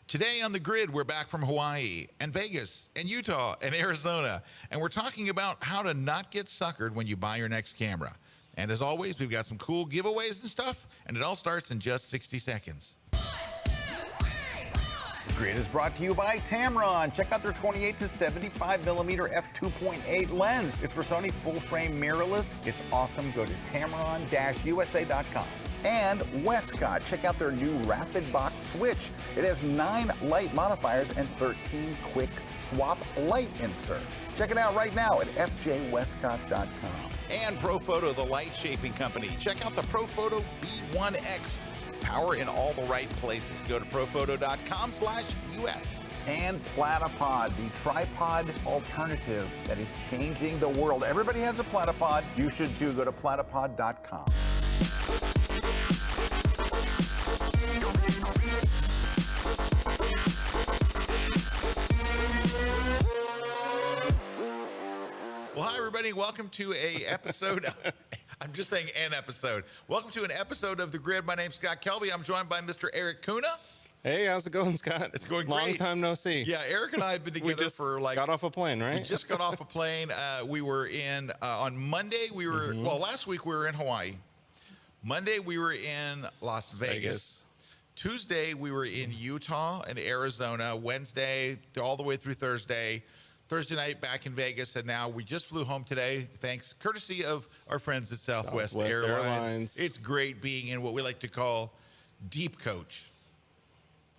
Today on The Grid, we're back from Hawaii and Vegas and Utah and Arizona, and we're talking about how to not get suckered when you buy your next camera. And as always, we've got some cool giveaways and stuff, and it all starts in just 60 seconds. The Grid is brought to you by Tamron. Check out their 28 to 75 millimeter f2.8 lens. It's for Sony full-frame mirrorless. It's awesome. Go to tamron-usa.com. And Westcott. Check out their new Rapid Box switch. It has 9 light modifiers and 13 quick swap light inserts. Check it out right now at fjwestcott.com. And ProPhoto, the light shaping company. Check out the ProPhoto B1X. Power in all the right places. Go to prophoto.com/US. And Platypod, the tripod alternative that is changing the world. Everybody has a Platypod. You should too. Go to platypod.com. Well, hi, everybody. Welcome to a episode. I'm just saying an episode. Welcome to an episode of The Grid. My name's Scott Kelby. I'm joined by Mr. Erik Kuna. Hey, how's it going, Scott? It's going great. Long time no see. Yeah, Erik and I have been together for like... got off a plane, right? We just got off a plane. We were in... on Monday, we were... Well, last week we were in Hawaii. Monday, we were in Las Vegas. Tuesday, we were in Utah and Arizona. Wednesday, all the way through Thursday. Thursday night back in Vegas, and now we just flew home today, thanks, courtesy of our friends at Southwest Airlines. It's great being in what we like to call deep coach.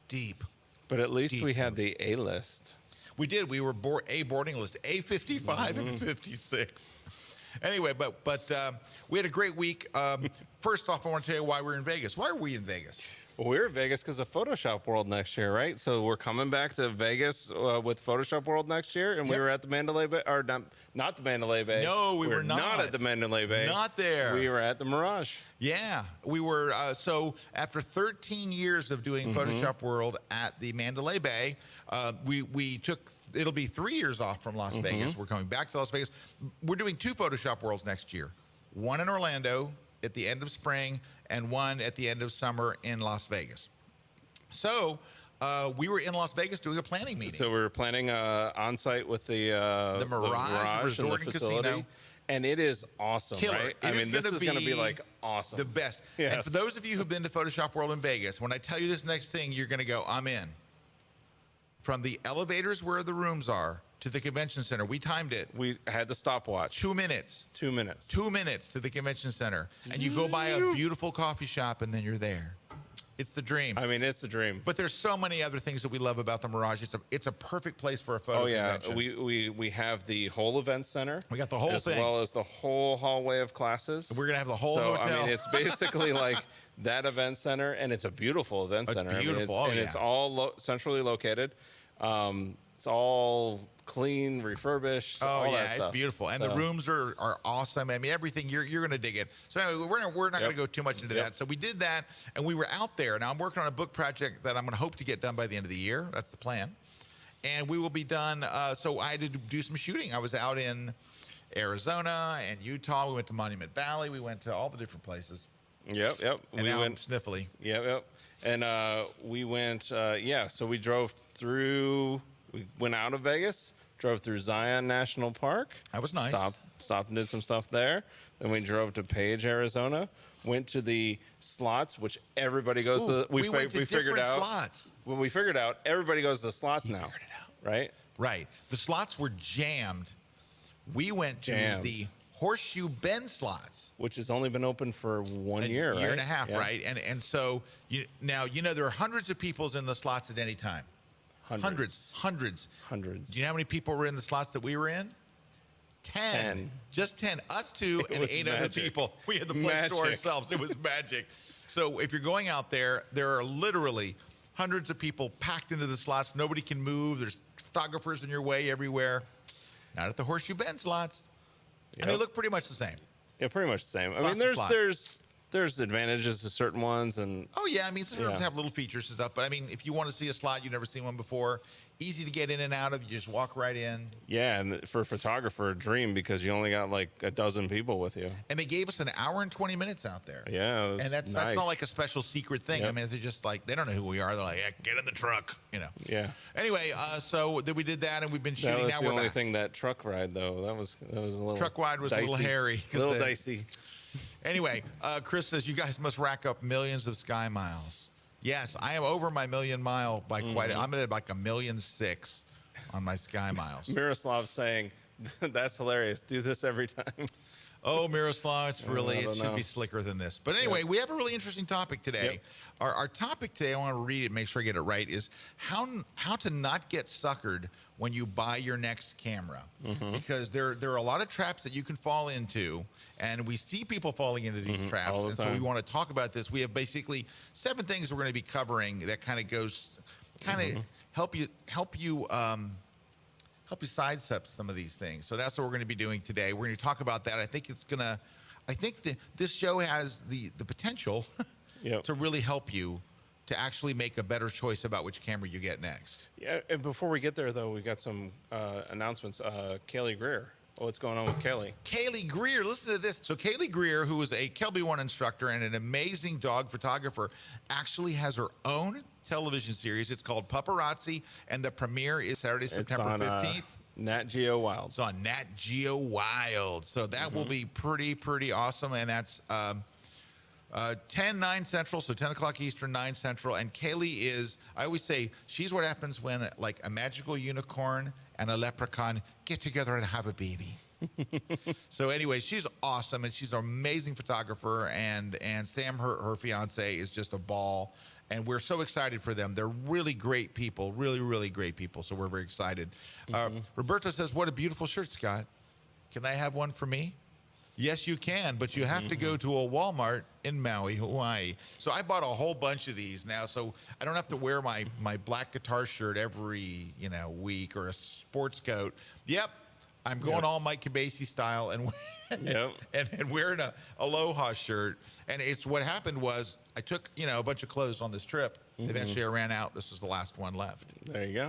Deep. But at least we had the A list. We did. We were A boarding list, A55 and 56. Anyway, but we had a great week. First off, I want to tell you why we're in Vegas. Why are we in Vegas? Well, we're in Vegas because of Photoshop World next year, right? So we're coming back to Vegas with Photoshop World next year, and we were at the Mandalay Bay, or not the Mandalay Bay. No, we were not at the Mandalay Bay. Not there. We were at the Mirage. Yeah, we were. So after 13 years of doing Photoshop World at the Mandalay Bay, we took. It'll be 3 years off from Las Vegas. We're coming back to Las Vegas. We're doing 2 Photoshop Worlds next year. One in Orlando at the end of spring, and one at the end of summer in Las Vegas. So we were in Las Vegas doing a planning meeting. So we were planning on-site with the Mirage Resort and Casino. And it is awesome, right? I mean, this is going to be like awesome. The best. Yes. And for those of you who've been to Photoshop World in Vegas, when I tell you this next thing, you're going to go, I'm in. From the elevators where the rooms are to the convention center, we timed it. We had the stopwatch. 2 minutes. 2 minutes. 2 minutes to the convention center. And you go by a beautiful coffee shop and then you're there. It's the dream. I mean, it's a dream. But there's so many other things that we love about the Mirage. It's a perfect place for a photo convention. We have the whole event center. We got the whole thing. As well as the whole hallway of classes. We're going to have the whole hotel. I mean, it's basically like that event center, and it's a beautiful event center. It's beautiful. I mean, it's all centrally located. It's all clean, refurbished. Oh yeah, it's beautiful, and the rooms are awesome. I mean, everything you're going to dig it. So anyway, we're not going to go too much into that. So we did that, and we were out there. Now I'm working on a book project that I'm going to hope to get done by the end of the year. That's the plan, and we will be done. So I had to do some shooting. I was out in Arizona and Utah. We went to Monument Valley. We went to all the different places. Yep. And we went sniffly. Yep. And we went. So we drove through. We went out of Vegas, drove through Zion National Park. That was nice. Stopped and did some stuff there. Then we drove to Page, Arizona. Went to the slots, which everybody goes to. We went to different slots. When we figured out, everybody goes to the slots now. Figured it out. Right? Right. The slots were jammed. We went to the Horseshoe Bend slots, which has only been open for 1 year, right? A year and a half, right? And so now there are hundreds of people in the slots at any time. Hundreds. Do you know how many people were in the slots that we were in? 10. Just 10. Us two and 8 other people. We had the place to ourselves. It was magic. So if you're going out there, there are literally hundreds of people packed into the slots. Nobody can move. There's photographers in your way everywhere. Not at the Horseshoe Bend slots. And they look pretty much the same. Yeah, pretty much the same. Slots I mean, there's there's advantages to certain ones, and Oh yeah, I mean, some of them have little features and stuff, but I mean, if you want to see a slot you've never seen one before, easy to get in and out of. You just walk right in. yeah, and for a photographer, a dream because you only got like a dozen people with you. And they gave us an hour and 20 minutes out there. Yeah, it was and that's nice. not like a special secret thing. Yep. I mean, they're just like they don't know who we are. They're like, get in the truck, you know. Yeah. Anyway, so then we did that, and we've been That shooting. was Now the we're only back. thing, that truck ride though. That was a little Truck ride was dicey. a little hairy. A little dicey. Anyway, Chris says you guys must rack up millions of sky miles. Yes, I am over my million mile by quite. I'm at like 1.6 million on my sky miles. Miroslav saying, "That's hilarious. Do this every time." Oh, Miroslav, it's really, I it don't should know. be slicker than this. But anyway, we have a really interesting topic today. Yep. Our topic today, I want to read it, make sure I get it right, is how to not get suckered when you buy your next camera. Because there are a lot of traps that you can fall into, and we see people falling into these traps. all the And so we time. want to talk about this. We have basically 7 things we're going to be covering that kind of help you sidestep some of these things. So that's what we're going to be doing today. We're going to talk about that. I think this show has the potential Yep. to really help you to actually make a better choice about which camera you get next. Yeah, and before we get there though, we got some announcements. Kaylee Greer. What's going on with Kaylee? Kaylee Greer, listen to this. So Kaylee Greer, who is a KelbyOne instructor and an amazing dog photographer, actually has her own television series. It's called Paparazzi, and the premiere is Saturday, September it's on, 15th. Nat Geo Wild. It's on Nat Geo Wild. So that will be pretty awesome. And that's 9 Central, so 10 o'clock Eastern, 9 Central. And Kaylee is, I always say, she's what happens when like a magical unicorn and a leprechaun get together and have a baby. So anyway, she's awesome, and she's an amazing photographer. And Sam, her fiance, is just a ball. And we're so excited for them. They're really great people, really great people. So we're very excited. Roberto says, what a beautiful shirt, Scott. Can I have one for me? Yes, you can, but you have to go to a Walmart in Maui, Hawaii. So I bought a whole bunch of these now, so I don't have to wear my black guitar shirt every week, or a sports coat. Yep, I'm going all Mike Cabasi style and and wearing a Aloha shirt. And it's what happened was I took a bunch of clothes on this trip. Eventually I ran out. This was the last one left. There you go.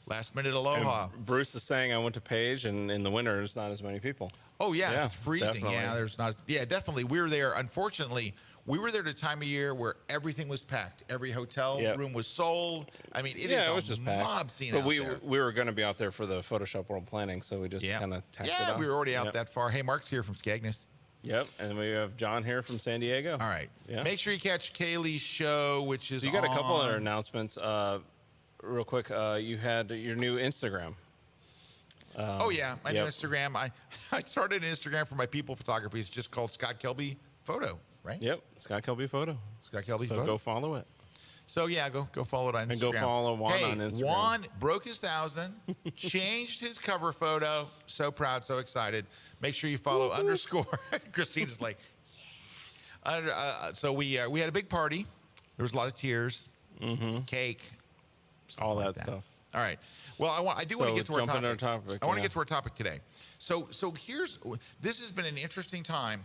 Last minute Aloha. And Bruce is saying I went to Page, and in the winter there's not as many people. Oh yeah, Yeah, it's freezing. definitely. Yeah, there's not. Yeah, definitely. We were there. Unfortunately, we were there at a time of year where everything was packed. Every hotel room was sold. I mean, it it is was a just packed. mob scene But out there. we were going to be out there for the Photoshop World Planning, so we just kind of tacked it on. we were already out that far. Hey, Mark's here from Skegness. Yep, and we have John here from San Diego. All right. Yeah. Make sure you catch Kaylee's show, which is So you got a couple on- other announcements. Real quick, you had your new Instagram. Oh yeah, my new Yep. Instagram. I started an Instagram for my people photography. It's just called Scott Kelby Photo, right? Yep, Scott Kelby Photo. Scott Kelby So Photo. go follow it. So yeah, go follow it on Instagram. And go follow Juan hey, on Instagram. Juan broke his 1,000, changed his cover photo. So proud, so excited. Make sure you follow underscore. Christina's like, so we had a big party. There was a lot of tears, cake, All like that stuff. All right. Well, I do want to So get to our jump topic. into our topic, I want to yeah. get to our topic today. So this has been an interesting time.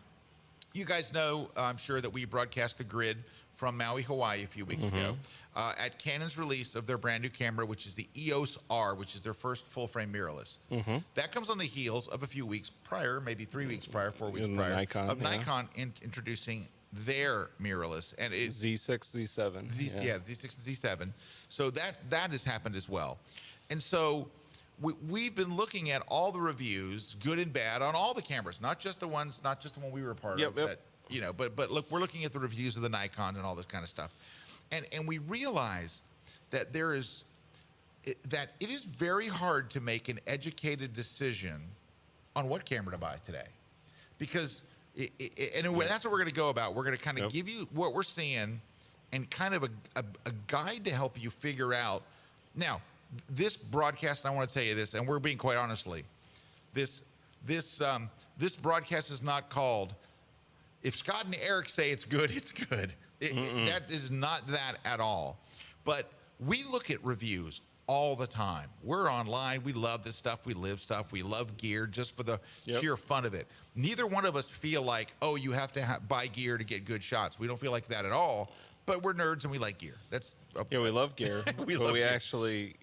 You guys know, I'm sure, that we broadcast the grid from Maui, Hawaii a few weeks ago at Canon's release of their brand new camera, which is the EOS R, which is their first full-frame mirrorless. That comes on the heels of a few weeks prior, maybe 3 weeks prior, 4 weeks And prior, Nikon, of yeah. Nikon introducing their mirrorless. And it's Z6, Z7. Z6 and Z7. So that has happened as well. And so we've been looking at all the reviews, good and bad, on all the cameras, not just the one we were a part of. Yep. That, but look, we're looking at the reviews of the Nikon and all this kind of stuff. And we realize that it is very hard to make an educated decision on what camera to buy today. Because that's what we're going to go about. We're going to kind of give you what we're seeing and kind of a guide to help you figure out. Now, this broadcast, I want to tell you this, and we're being quite honestly, this broadcast is not called, if Scott and Erik say it's good, it's good. That is not that at all. But we look at reviews all the time. We're online. We love this stuff. We live stuff. We love gear just for the sheer fun of it. Neither one of us feel like, oh, you have to buy gear to get good shots. We don't feel like that at all. But we're nerds and we like gear. That's we love gear. we gear. Actually,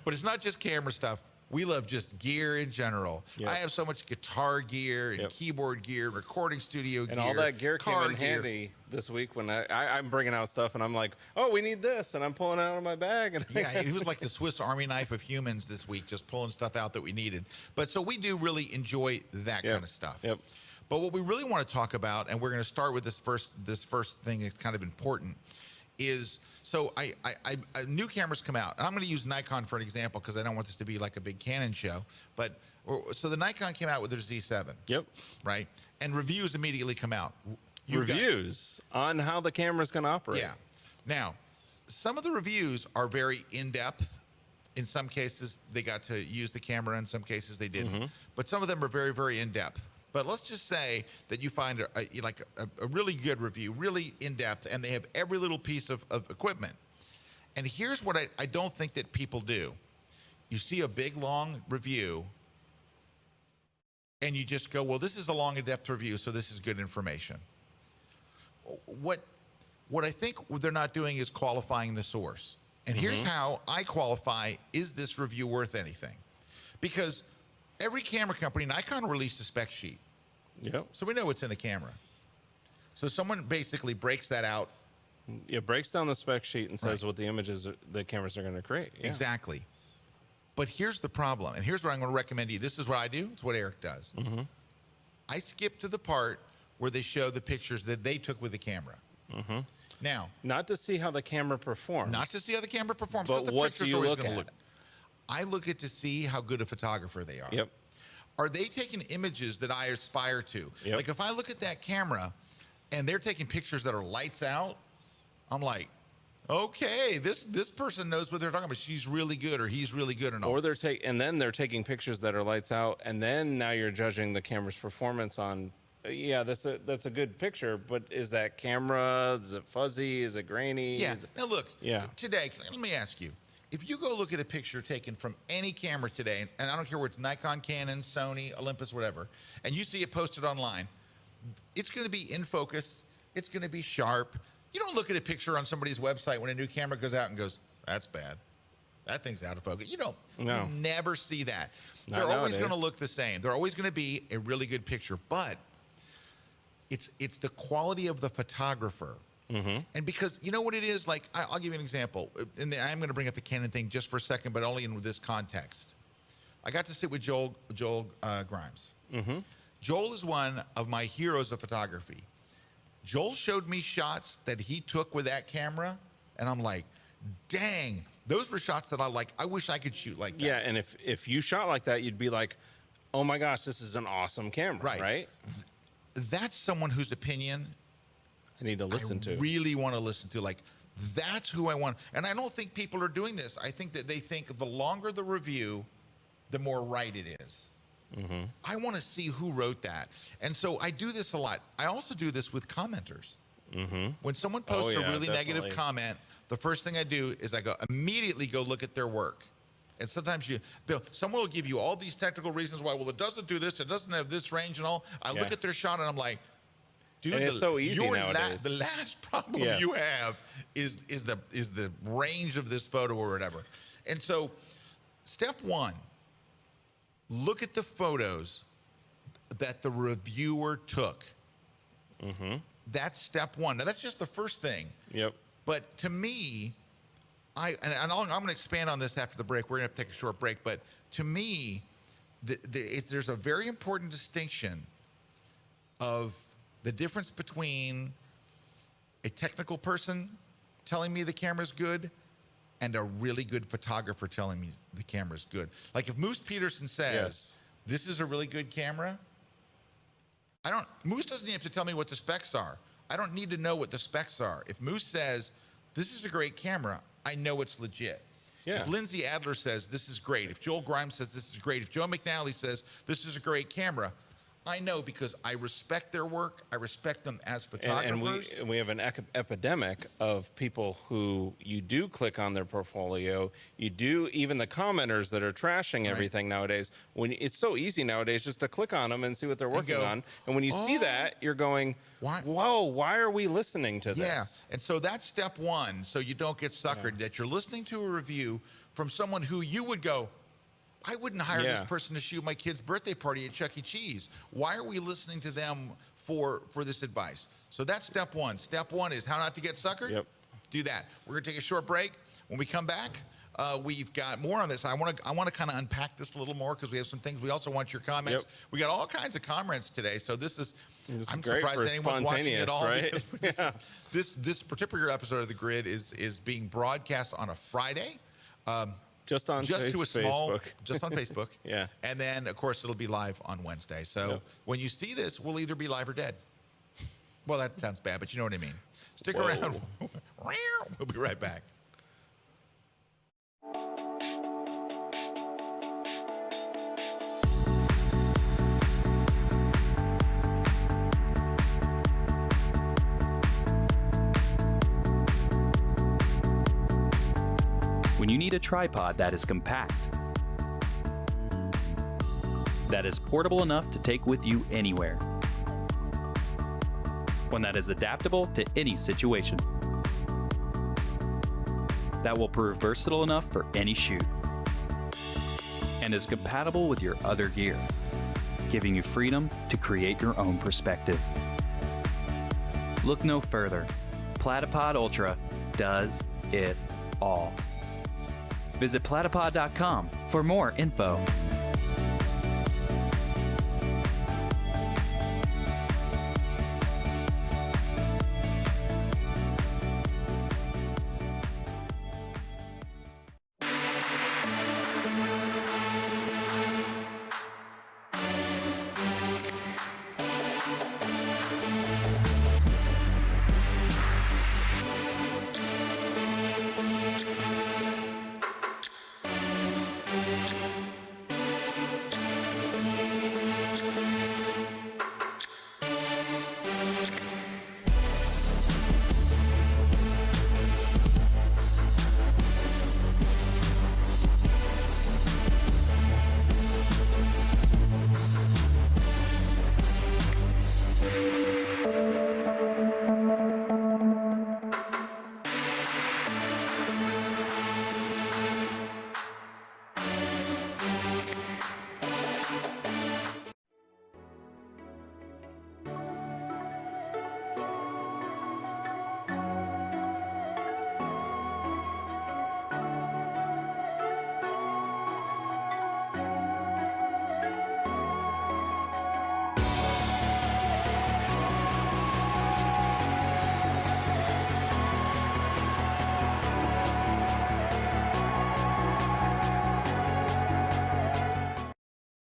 But it's not just camera stuff. We love just gear in general. I have so much guitar gear and keyboard gear, recording studio gear. And all that gear came in handy this week when I'm bringing out stuff and I'm like, oh, we need this. And I'm pulling it out of my bag. And it was like the Swiss Army knife of humans this week, just pulling stuff out that we needed. But so we do really enjoy that kind of stuff. But what we really want to talk about, and we're going to start with this first thing that's kind of important, is so new cameras come out. And I'm going to use Nikon for an example because I don't want this to be like a big Canon show. But so the Nikon came out with their Z7. Right? And reviews immediately come out. Reviews on how the camera's going to operate. Yeah. Now, some of the reviews are very in-depth. In some cases, they got to use the camera. In some cases, they didn't. But some of them are very, very in-depth. But let's just say that you find a really good review, really in-depth, and they have every little piece of equipment. And here's what I don't think that people do. You see a big, long review, and you just go, well, this is a long, in-depth review, so this is good information. What I think they're not doing is qualifying the source. And here's how I qualify, is this review worth anything? Because every camera company, Nikon released a spec sheet. So we know what's in the camera. So someone basically breaks that out. It breaks down the spec sheet and says what the images the cameras are going to create. Exactly. But here's the problem, and here's what I'm going to recommend to you. This is what I do. It's what Erik does. I skip to the part where they show the pictures that they took with the camera. Now, not to see how the camera performs. Not to see how the camera performs. But the what do you look at? I look at to see how good a photographer they are. Are they taking images that I aspire to? Like if I look at that camera and they're taking pictures that are lights out, I'm like, okay, this person knows what they're talking about. She's really good or he's really good and all. Or and then they're taking pictures that are lights out, and then now you're judging the camera's performance on that's a good picture, but is that camera, is it fuzzy, is it grainy? Now look, today, let me ask you. If you go look at a picture taken from any camera today, and I don't care where it's Nikon, Canon, Sony, Olympus, whatever, and you see it posted online, it's going to be in focus. It's going to be sharp. You don't look at a picture on somebody's website when a new camera goes out and goes, that's bad. That thing's out of focus. You don't. No. You never see that. Not They're always nowadays. going to look the same. They're always going to be a really good picture, but it's the quality of the photographer. And because you know what it is, like I'll give you an example, and I'm going to bring up the Canon thing just for a second, but only in this context. I got to sit with Joel Grimes. Joel is one of my heroes of photography. Joel showed me shots that he took with that camera, and I'm like, dang, those were shots that I wish I could shoot like that. Yeah, and if you shot like that, you'd be like, oh my gosh, this is an awesome camera, right? That's someone whose opinion I need to listen to. I really want to listen to. Like, that's who I want. And I don't think people are doing this. I think that they think the longer the review, the more right it is. I want to see who wrote that. And so I do this a lot. I also do this with commenters. When someone posts a really negative comment, the first thing I do is I immediately go look at their work. And sometimes someone will give you all these technical reasons why, well, it doesn't do this, it doesn't have this range and all. I look at their shot and I'm like, dude, and it's so easy nowadays. The last problem you have is the range of this photo or whatever. And so step one, look at the photos that the reviewer took. That's step one. Now that's just the first thing. But to me, I'm going to expand on this after the break. We're going to have to take a short break. But to me, there's a very important distinction of the difference between a technical person telling me the camera's good and a really good photographer telling me the camera's good. Like if Moose Peterson says, this is a really good camera, Moose doesn't even have to tell me what the specs are. I don't need to know what the specs are. If Moose says, this is a great camera, I know it's legit. If Lindsay Adler says, this is great, if Joel Grimes says, this is great, if Joe McNally says, this is a great camera, I know because I respect their work. I respect them as photographers. And we have an epidemic of people who you do click on their portfolio. You do, even the commenters that are trashing everything nowadays. When it's so easy nowadays just to click on them and see what they're working on. And when you see that, you're going, whoa, why are we listening to this? Yeah, and so that's step one, so you don't get suckered, that you're listening to a review from someone who you would go, I wouldn't hire this person to shoot my kid's birthday party at Chuck E. Cheese. Why are we listening to them for this advice? So that's step one. Step one is how not to get suckered. Yep. Do that. We're going to take a short break. When we come back, we've got more on this. I want to kind of unpack this a little more because we have some things. We also want your comments. Yep. We got all kinds of comments today, so this is I'm surprised anyone's watching it all. Right? This particular episode of The Grid is being broadcast on a Friday. Just on Facebook. Just on Facebook. Yeah. And then, of course, it'll be live on Wednesday. So when you see this, we'll either be live or dead. Well, that sounds bad, but you know what I mean. Stick around. We'll be right back. When you need a tripod that is compact, that is portable enough to take with you anywhere, one that is adaptable to any situation, that will prove versatile enough for any shoot, and is compatible with your other gear, giving you freedom to create your own perspective. Look no further. Platypod Ultra does it all. Visit platypod.com for more info.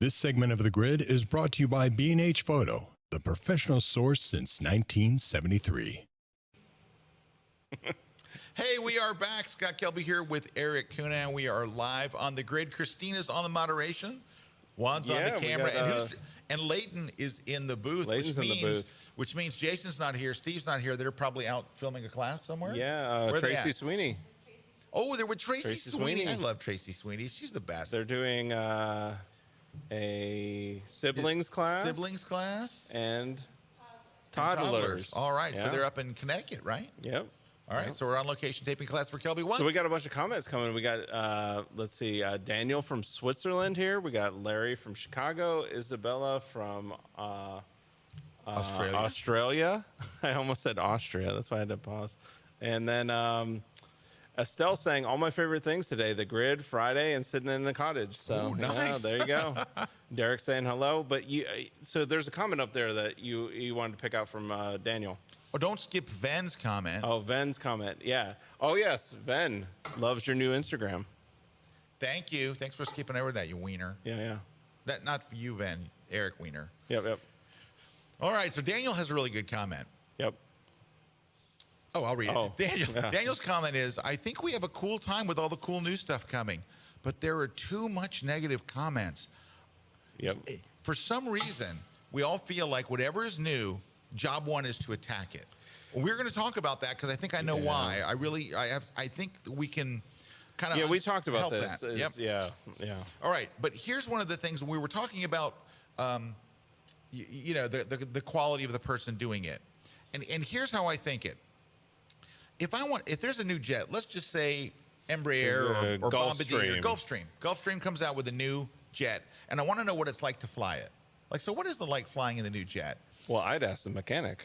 This segment of The Grid is brought to you by B&H Photo, the professional source since 1973. Hey, we are back. Scott Kelby here with Erik Kuna. We are live on The Grid. Christina's on the moderation. Juan's on the camera. And Leighton is in the booth. Leighton's in the booth. Which means Jason's not here. Steve's not here. They're probably out filming a class somewhere. Yeah, Tracy Sweeney. Oh, they're with Tracy Sweeney. I love Tracy Sweeney. She's the best. They're doing a siblings class. Siblings class. And toddlers. All right. Yeah. So they're up in Connecticut, right? Yep. All right. So we're on location taping class for KelbyOne. So we got a bunch of comments coming. We got, let's see, Daniel from Switzerland here. We got Larry from Chicago. Isabella from Australia. I almost said Austria. That's why I had to pause. And then Estelle saying, all my favorite things today, The Grid, Friday, and sitting in the cottage. So nice. There you go. Derek saying hello. But so there's a comment up there that you wanted to pick out from Daniel. Oh, don't skip Ven's comment. Oh, Ven's comment. Yeah. Oh, yes. Ven loves your new Instagram. Thank you. Thanks for skipping over that, you wiener. Yeah. That not for you, Ven. Erik Wiener. Yep. All right. So Daniel has a really good comment. Yep. Oh, I'll read it. Daniel's comment is, I think we have a cool time with all the cool new stuff coming, but there are too much negative comments. Yep. For some reason, we all feel like whatever is new, job one is to attack it. We're going to talk about that because I think I know why. I think we can kind of Yeah, we talked about help this. that. Yep. Yeah. All right, but here's one of the things we were talking about. The quality of the person doing it, and here's how I think it. If there's a new jet, let's just say Embraer or Bombardier, Gulfstream comes out with a new jet, and I want to know what it's like to fly it. Like, so what is it like flying in the new jet? Well, I'd ask the mechanic.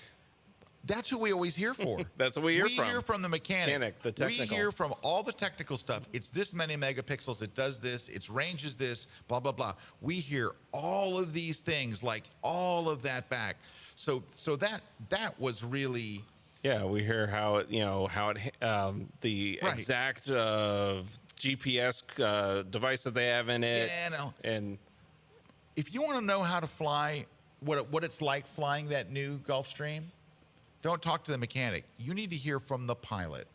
That's who we always hear for. That's what we hear from. We hear from the mechanic. The technical. We hear from all the technical stuff. It's this many megapixels. It does this. Its range is this. Blah blah blah. We hear all of these things, like all of that back. So that was really. Yeah, we hear how it the Right. exact GPS device that they have in it. Yeah, no. And If you want to know how to fly, what it's like flying that new Gulfstream, don't talk to the mechanic. You need to hear from the pilot.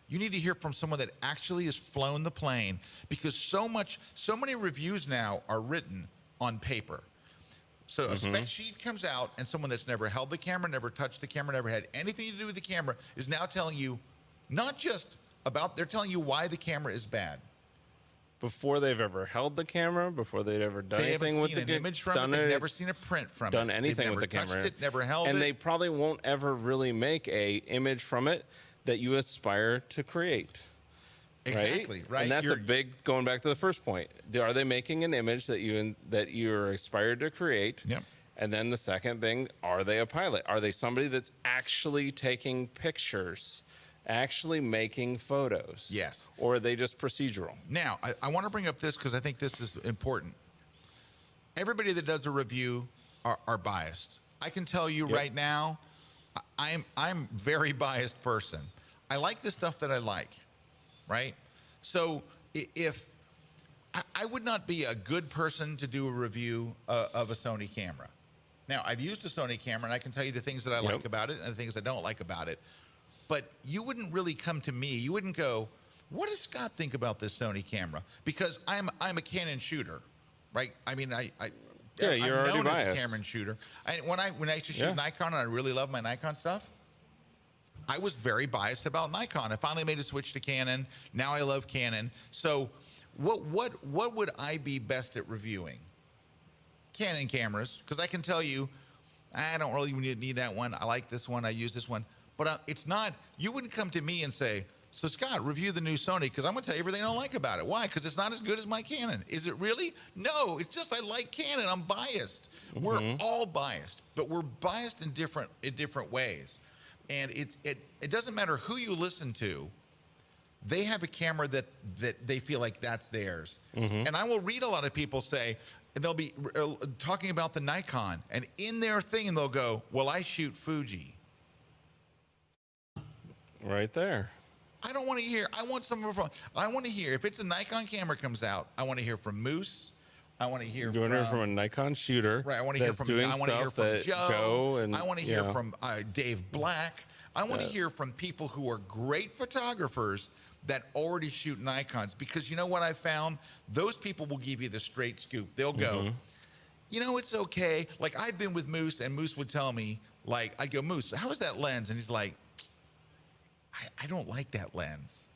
You need to hear from someone that actually has flown the plane, because so many reviews now are written on paper. So a spec sheet comes out, and someone that's never held the camera, never touched the camera, never had anything to do with the camera is now telling you not just about, they're telling you why the camera is bad. before they've ever held the camera, before they've ever done They anything haven't with seen the an image from it. They've never seen a print from it. done anything They've with the never camera. touched it, never held it. And they probably won't ever really make a image from it that you aspire to create. Exactly, right. And that's a big, going back to the first point. Are they making an image that you're aspired to create? Yep. And then the second thing, are they a pilot? Are they somebody that's actually taking pictures, actually making photos? Yes. Or are they just procedural? Now, I want to bring up this because I think this is important. Everybody that does a review are biased. I can tell you right now, I'm very biased person. I like the stuff that I like, right? So if I would not be a good person to do a review of a Sony camera. Now, I've used a Sony camera, and I can tell you the things that I like about it and the things I don't like about it. But you wouldn't really come to me. You wouldn't go, what does Scott think about this Sony camera? Because I'm a Canon shooter, right? I mean, I'm you're already known as a biased. Canon shooter. When I used to shoot Nikon, and I really love my Nikon stuff, I was very biased about Nikon. I finally made a switch to Canon. Now I love Canon. So what would I be best at reviewing? Canon cameras, because I can tell you, I don't really need that one. I like this one. I use this one. But it's not, you wouldn't come to me and say, so Scott, review the new Sony, because I'm going to tell you everything I don't like about it. Why? Because it's not as good as my Canon. Is it really? No, it's just I like Canon. I'm biased. We're all biased, but we're biased in different ways. And it doesn't matter who you listen to. They have a camera that they feel like that's theirs. And I will read a lot of people say, and they'll be talking about the Nikon, and in their thing they'll go, well, I shoot Fuji. Right there. I don't want to hear. I want some from. I want to hear if it's a Nikon camera comes out. I want to hear from Moose. I want to hear from a Nikon shooter. Right. I want to hear from. I want to hear from Joe and I want to hear from Dave Black. I want to hear from people who are great photographers that already shoot Nikons, because you know what I found? Those people will give you the straight scoop. They'll go, you know, it's okay. Like, I've been with Moose, and Moose would tell me, like, I'd go, Moose, how is that lens? And he's like, I don't like that lens.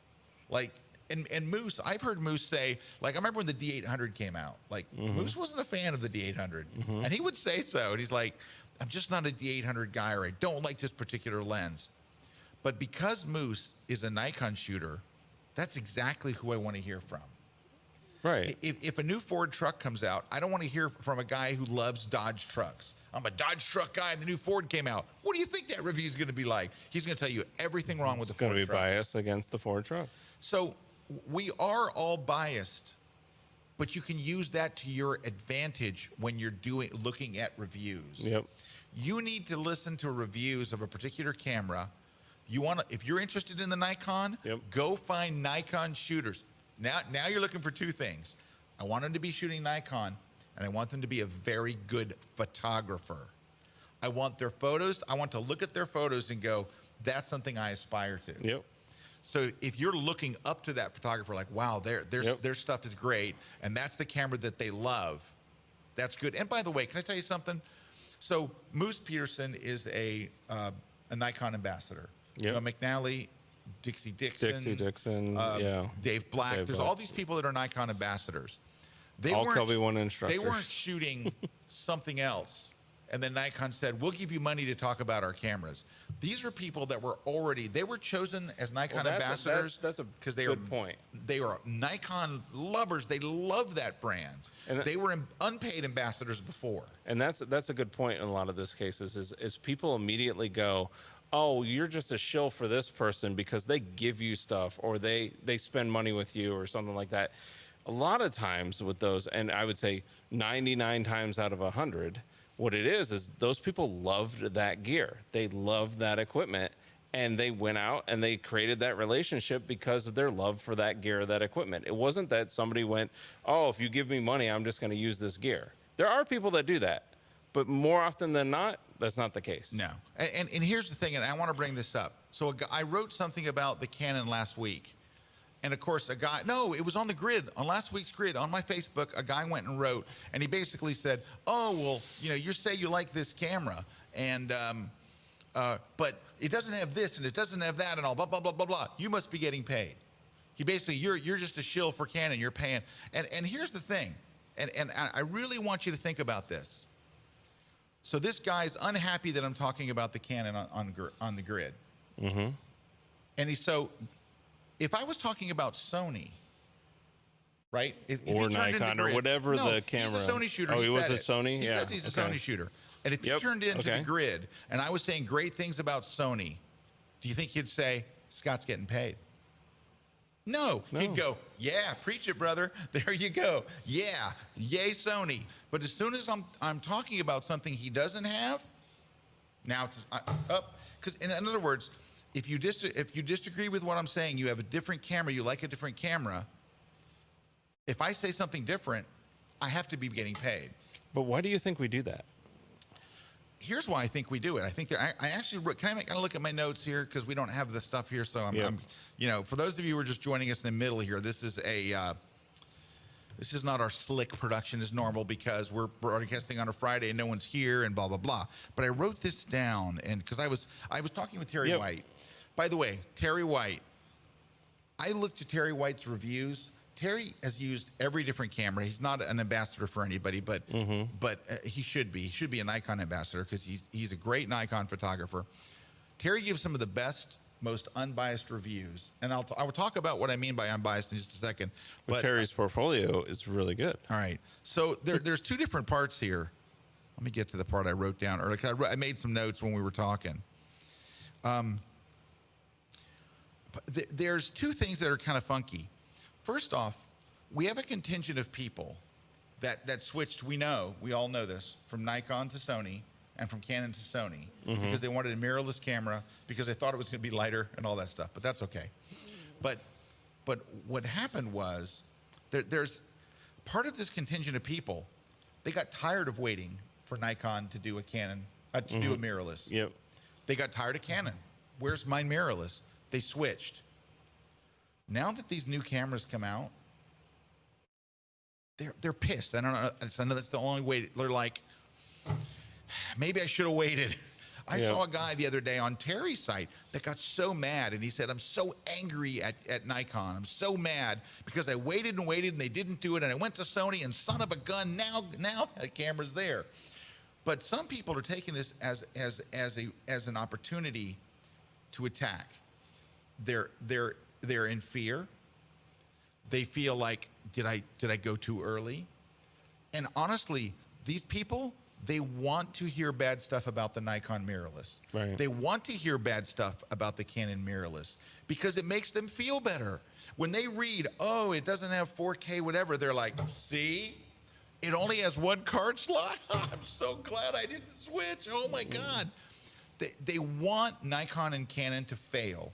Like, and Moose, I've heard Moose say, like, I remember when the D800 came out. Like, Moose wasn't a fan of the D800. And he would say so. And he's like, I'm just not a D800 guy, or I don't like this particular lens. But because Moose is a Nikon shooter, that's exactly who I want to hear from. Right. If a new Ford truck comes out, I don't want to hear from a guy who loves Dodge trucks. I'm a Dodge truck guy, and the new Ford came out. What do you think that review is going to be like? He's going to tell you everything wrong with the Ford truck. It's going to be biased against the Ford truck. So we are all biased, but you can use that to your advantage when you're looking at reviews. Yep. You need to listen to reviews of a particular camera. If you're interested in the Nikon, go find Nikon shooters. Now you're looking for two things. I want them to be shooting Nikon, and I want them to be a very good photographer. I want their photos. I want to look at their photos and go, that's something I aspire to. Yep. So if you're looking up to that photographer, like, wow, their stuff is great, and that's the camera that they love, that's good. And by the way, can I tell you something? So Moose Peterson is a Nikon ambassador. Yep. Joe McNally, Dixie Dixon, Dave Black. There's all these people that are Nikon ambassadors. They all weren't KelbyOne instructors. They weren't shooting something else, and then Nikon said, "We'll give you money to talk about our cameras." These are people that were chosen as Nikon ambassadors. That's a good point. They are Nikon lovers. They love that brand. And they were unpaid ambassadors before. And that's a good point in a lot of these cases is people immediately go, oh, you're just a shill for this person because they give you stuff or they spend money with you or something like that. A lot of times with those, and I would say 99 times out of 100, what it is those people loved that gear. They loved that equipment, and they went out and they created that relationship because of their love for that gear, that equipment. It wasn't that somebody went, oh, if you give me money, I'm just going to use this gear. There are people that do that, but more often than not, that's not the case. No. And here's the thing, and I want to bring this up. So I wrote something about the Canon last week. And of course, it was on the grid, on last week's grid, on my Facebook, a guy went and wrote, and he basically said, oh, well, you say you like this camera, and but it doesn't have this, and it doesn't have that, and all, blah, blah, blah, blah, blah. You must be getting paid. You're just a shill for Canon, you're paying. And here's the thing, and I really want you to think about this. So this guy's unhappy that I'm talking about the Canon on the grid. Mm-hmm. And if I was talking about Sony, right? Or Nikon or whatever the camera. He's a Sony shooter. Oh, he was a Sony? He says he's a Sony shooter. And if you turned into the grid and I was saying great things about Sony, do you think he'd say, Scott's getting paid? No. He'd go, yeah, preach it, brother. There you go. Yeah, yay, Sony. But as soon as I'm talking about something he doesn't have, now it's up. Because in other words, if you disagree with what I'm saying, you have a different camera, you like a different camera. If I say something different, I have to be getting paid. But why do you think we do that? Here's why I think we do it. I think I actually can I look at my notes here because we don't have the stuff here. So I'm for those of you who are just joining us in the middle here, this is not our slick production as normal because we're broadcasting on a Friday and no one's here and blah blah blah. But I wrote this down and because I was talking with Terry White. By the way, Terry White. I looked at Terry White's reviews. Terry has used every different camera. He's not an ambassador for anybody, but he should be. He should be a Nikon ambassador because he's a great Nikon photographer. Terry gives some of the best, most unbiased reviews, and I will talk about what I mean by unbiased in just a second. But Terry's portfolio is really good. All right, so there's two different parts here. Let me get to the part I wrote down, or I made some notes when we were talking. There's two things that are kind of funky. First off, we have a contingent of people that switched, we all know this, from Nikon to Sony and from Canon to Sony because they wanted a mirrorless camera because they thought it was going to be lighter and all that stuff, but that's okay. But what happened was there's part of this contingent of people, they got tired of waiting for Nikon to do a Canon, to do a mirrorless. Yep. They got tired of Canon. Where's my mirrorless? They switched. Now that these new cameras come out, they're pissed. I don't know. I know that's the only way. They're like, maybe I should have waited. I saw a guy the other day on Terry's site that got so mad, and he said, I'm so angry at Nikon. I'm so mad because I waited and waited, and they didn't do it, and I went to Sony, and son of a gun, now the camera's there. But some people are taking this as an opportunity to attack. They're in fear. They feel like, did I go too early? And honestly, these people, they want to hear bad stuff about the Nikon mirrorless. Right. They want to hear bad stuff about the Canon mirrorless because it makes them feel better. When they read, oh, it doesn't have 4K, whatever, they're like, see? It only has one card slot? I'm so glad I didn't switch. Oh my God. They want Nikon and Canon to fail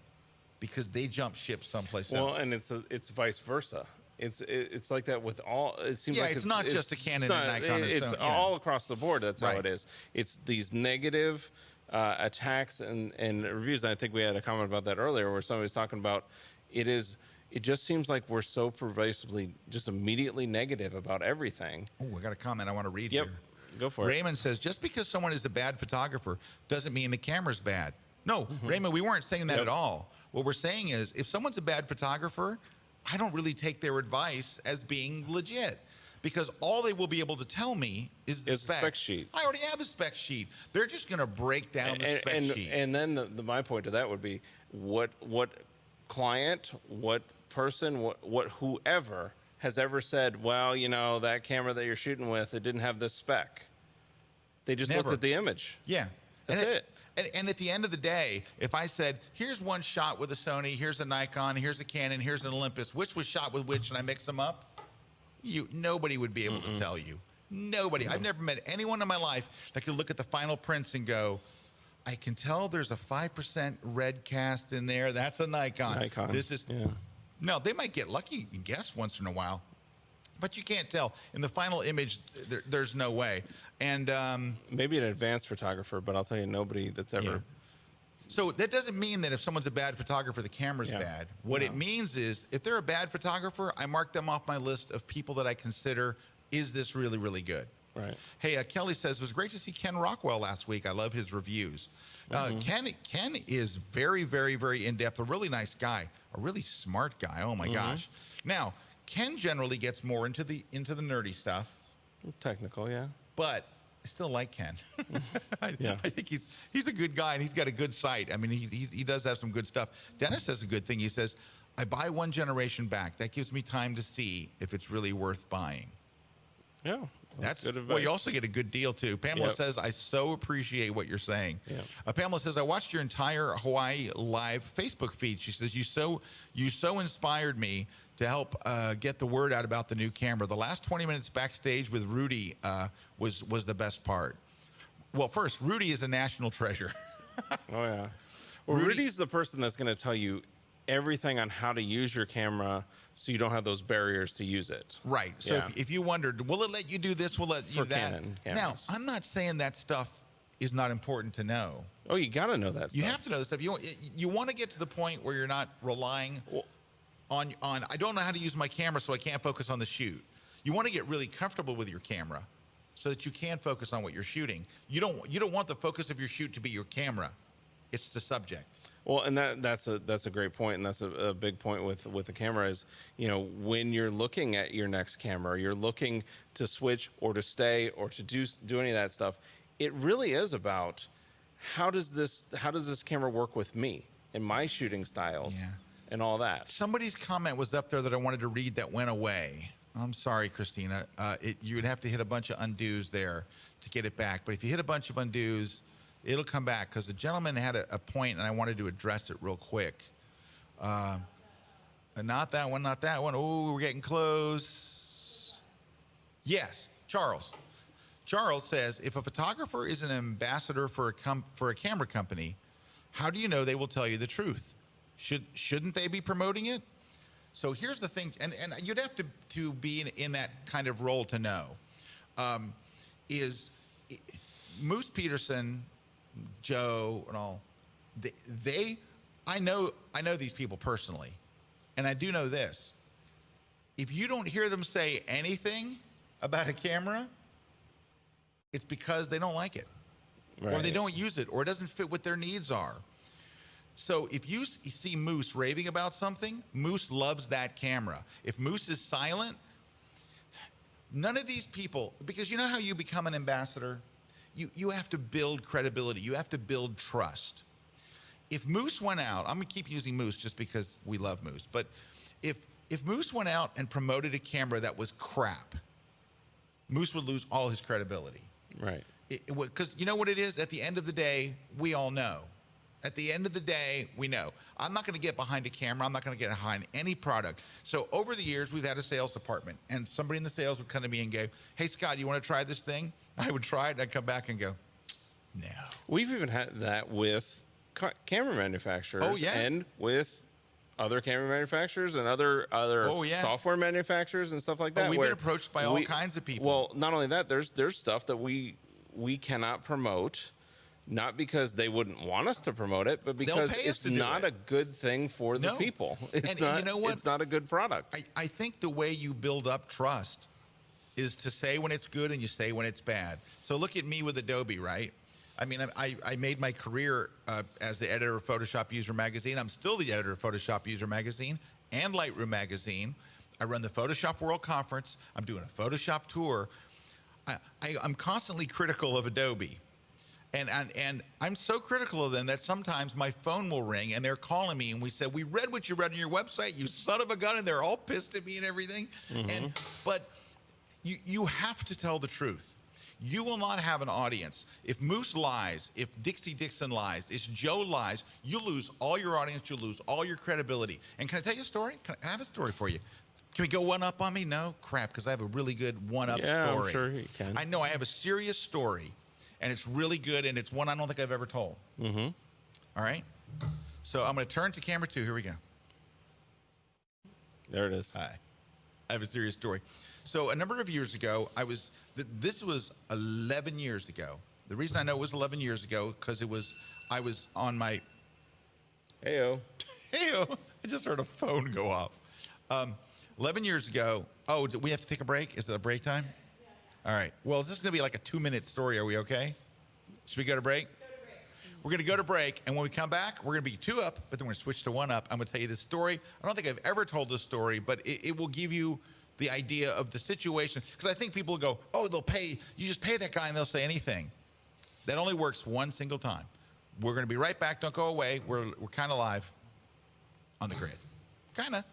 because they jump ship someplace else. Well, and it's vice versa. It's like that with all. It seems like it's not just the Canon and Nikon. It's all across the board. That's how it is. It's these negative attacks and reviews. And I think we had a comment about that earlier, where somebody was talking about it just seems like we're so pervasively, just immediately negative about everything. Oh, I got a comment I want to read here. Go for it. Raymond says, just because someone is a bad photographer doesn't mean the camera's bad. No, Raymond, we weren't saying that at all. What we're saying is, if someone's a bad photographer, I don't really take their advice as being legit, because all they will be able to tell me is the spec sheet. I already have the spec sheet. They're just going to break down the spec sheet. And then my point to that would be, what client, what person, what whoever has ever said, well, you know, that camera that you're shooting with, it didn't have this spec. They just looked at the image. Yeah. That's it. And at the end of the day, if I said, here's one shot with a Sony, here's a Nikon, here's a Canon, here's an Olympus, which was shot with which, and I mix them up, nobody would be able to tell you. Nobody. I've never met anyone in my life that could look at the final prints and go, I can tell there's a 5% red cast in there. That's a Nikon. This is... Yeah. No, they might get lucky and guess once in a while, but you can't tell. In the final image, there's no way. And maybe an advanced photographer, but I'll tell you, nobody that's ever... Yeah. So that doesn't mean that if someone's a bad photographer, the camera's bad. What it means is, if they're a bad photographer, I mark them off my list of people that I consider, is this really, really good? Right. Hey, Kelly says, it was great to see Ken Rockwell last week. I love his reviews. Ken is very, very, very in-depth, a really nice guy, a really smart guy. Oh, my gosh. Now, Ken generally gets more into the nerdy stuff. Technical, yeah. But I still like Ken. I think he's a good guy, and he's got a good site. I mean, he does have some good stuff. Dennis says a good thing. He says, I buy one generation back. That gives me time to see if it's really worth buying. Yeah. That's good advice. Well, you also get a good deal, too. Pamela says, I so appreciate what you're saying. Pamela says, I watched your entire Hawaii Live Facebook feed. She says, you so inspired me to help get the word out about the new camera. The last 20 minutes backstage with Rudy was the best part. Well, first, Rudy is a national treasure. Oh, yeah. Well, Rudy's the person that's going to tell you everything on how to use your camera so you don't have those barriers to use it. Right. So if you wondered, will it let you do this? Will it let you do that? Canon now, I'm not saying that stuff is not important to know. Oh, you got to know that stuff. You have to know this stuff. You want to get to the point where you're not relying on I don't know how to use my camera, so I can't focus on the shoot. You want to get really comfortable with your camera so that you can focus on what you're shooting. You don't want the focus of your shoot to be your camera. It's the subject. Well, and that's a great point, and that's a big point with the camera is, you know, when you're looking at your next camera, you're looking to switch or to stay or to do any of that stuff. It really is about how does this camera work with me and my shooting styles and all that. Somebody's comment was up there that I wanted to read that went away. I'm sorry, Christina. You would have to hit a bunch of undos there to get it back. But if you hit a bunch of undos, it'll come back, because the gentleman had a point, and I wanted to address it real quick. Not that one, not that one. Oh, we're getting close. Yes, Charles. Charles says, if a photographer is an ambassador for a camera company, how do you know they will tell you the truth? Shouldn't they be promoting it? So here's the thing, and you'd have to be in that kind of role to know. Moose Peterson, Joe, and all, I know these people personally, and I do know this. If you don't hear them say anything about a camera, it's because they don't like it, or they don't use it, or it doesn't fit what their needs are. So if you see Moose raving about something, Moose loves that camera. If Moose is silent, none of these people, because you know how you become an ambassador? You have to build credibility. You have to build trust. If Moose went out, I'm going to keep using Moose just because we love Moose, but if Moose went out and promoted a camera that was crap, Moose would lose all his credibility. Right. Because you know what it is? At the end of the day, we all know. At the end of the day, we know. I'm not going to get behind a camera. I'm not going to get behind any product. So over the years, we've had a sales department, and somebody in the sales would come to me and go, hey, Scott, you want to try this thing? I would try it, and I'd come back and go, no. We've even had that with camera manufacturers. Oh, yeah. And with other camera manufacturers and other software manufacturers and stuff like that. We've been approached by all kinds of people. Well, not only that, there's stuff that we cannot promote. Not because they wouldn't want us to promote it, but because it's not a good thing for the people. It's not, you know what? It's not a good product. I think the way you build up trust is to say when it's good and you say when it's bad. So look at me with Adobe, right? I mean, I made my career as the editor of Photoshop User Magazine. I'm still the editor of Photoshop User Magazine and Lightroom Magazine. I run the Photoshop World Conference. I'm doing a Photoshop tour. I'm constantly critical of Adobe. And I'm so critical of them that sometimes my phone will ring and they're calling me and we said, we read what you read on your website, you son of a gun, and they're all pissed at me and everything. But you have to tell the truth. You will not have an audience. If Moose lies, if Dixie Dixon lies, if Joe lies, you lose all your audience, you lose all your credibility. And can I tell you a story? I have a story for you. Can we go one up on me? No? Crap, because I have a really good one up story. I'm sure you can. I know I have a serious story, and it's really good, and it's one I don't think I've ever told. All right? So I'm going to turn to camera 2. Here we go. There it is. Hi. I have a serious story. So a number of years ago, this was 11 years ago. The reason I know it was 11 years ago, because I was on my... Heyo. Heyo. I just heard a phone go off. 11 years ago. Oh, do we have to take a break? Is it a break time? Yeah. All right. Well, this is going to be like a 2-minute story. Are we okay? Should we go to break? We're going to go to break, and when we come back, we're going to be 2 up, but then we're going to switch to 1 up. I'm going to tell you this story. I don't think I've ever told this story, but it will give you the idea of the situation. Because I think people go, oh, they'll pay. You just pay that guy, and they'll say anything. That only works one single time. We're going to be right back. Don't go away. We're kind of live on the grid. Kind of.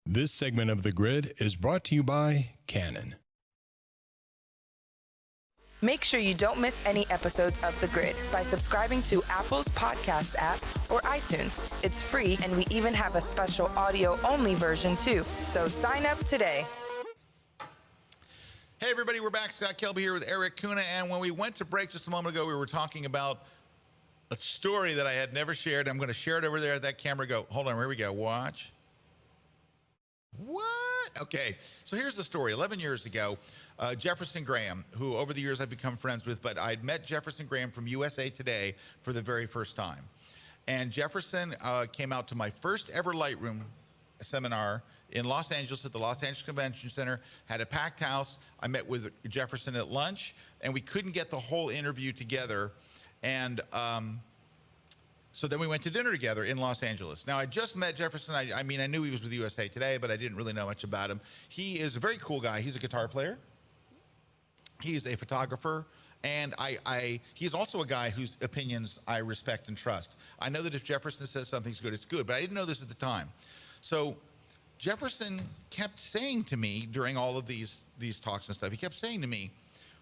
This segment of The Grid is brought to you by Canon. Make sure you don't miss any episodes of The Grid by subscribing to Apple's podcast app or iTunes. It's free, and we even have a special audio-only version, too. So sign up today. Hey, everybody, we're back. Scott Kelby here with Erik, Kuna, and when we went to break just a moment ago, we were talking about a story that I had never shared. I'm going to share it over there at that camera. Go, hold on, here we go. Watch. What? Okay, so here's the story. 11 years ago, Jefferson Graham, who over the years I've become friends with, but I'd met Jefferson Graham from USA Today for the very first time. And Jefferson came out to my first ever Lightroom seminar in Los Angeles at the Los Angeles Convention Center, had a packed house. I met with Jefferson at lunch, and we couldn't get the whole interview together. And so then we went to dinner together in Los Angeles. Now, I just met Jefferson. I mean, I knew he was with USA Today, but I didn't really know much about him. He is a very cool guy. He's a guitar player. He's a photographer. And he's also a guy whose opinions I respect and trust. I know that if Jefferson says something's good, it's good, but I didn't know this at the time. So Jefferson kept saying to me during all of these talks and stuff, he kept saying to me,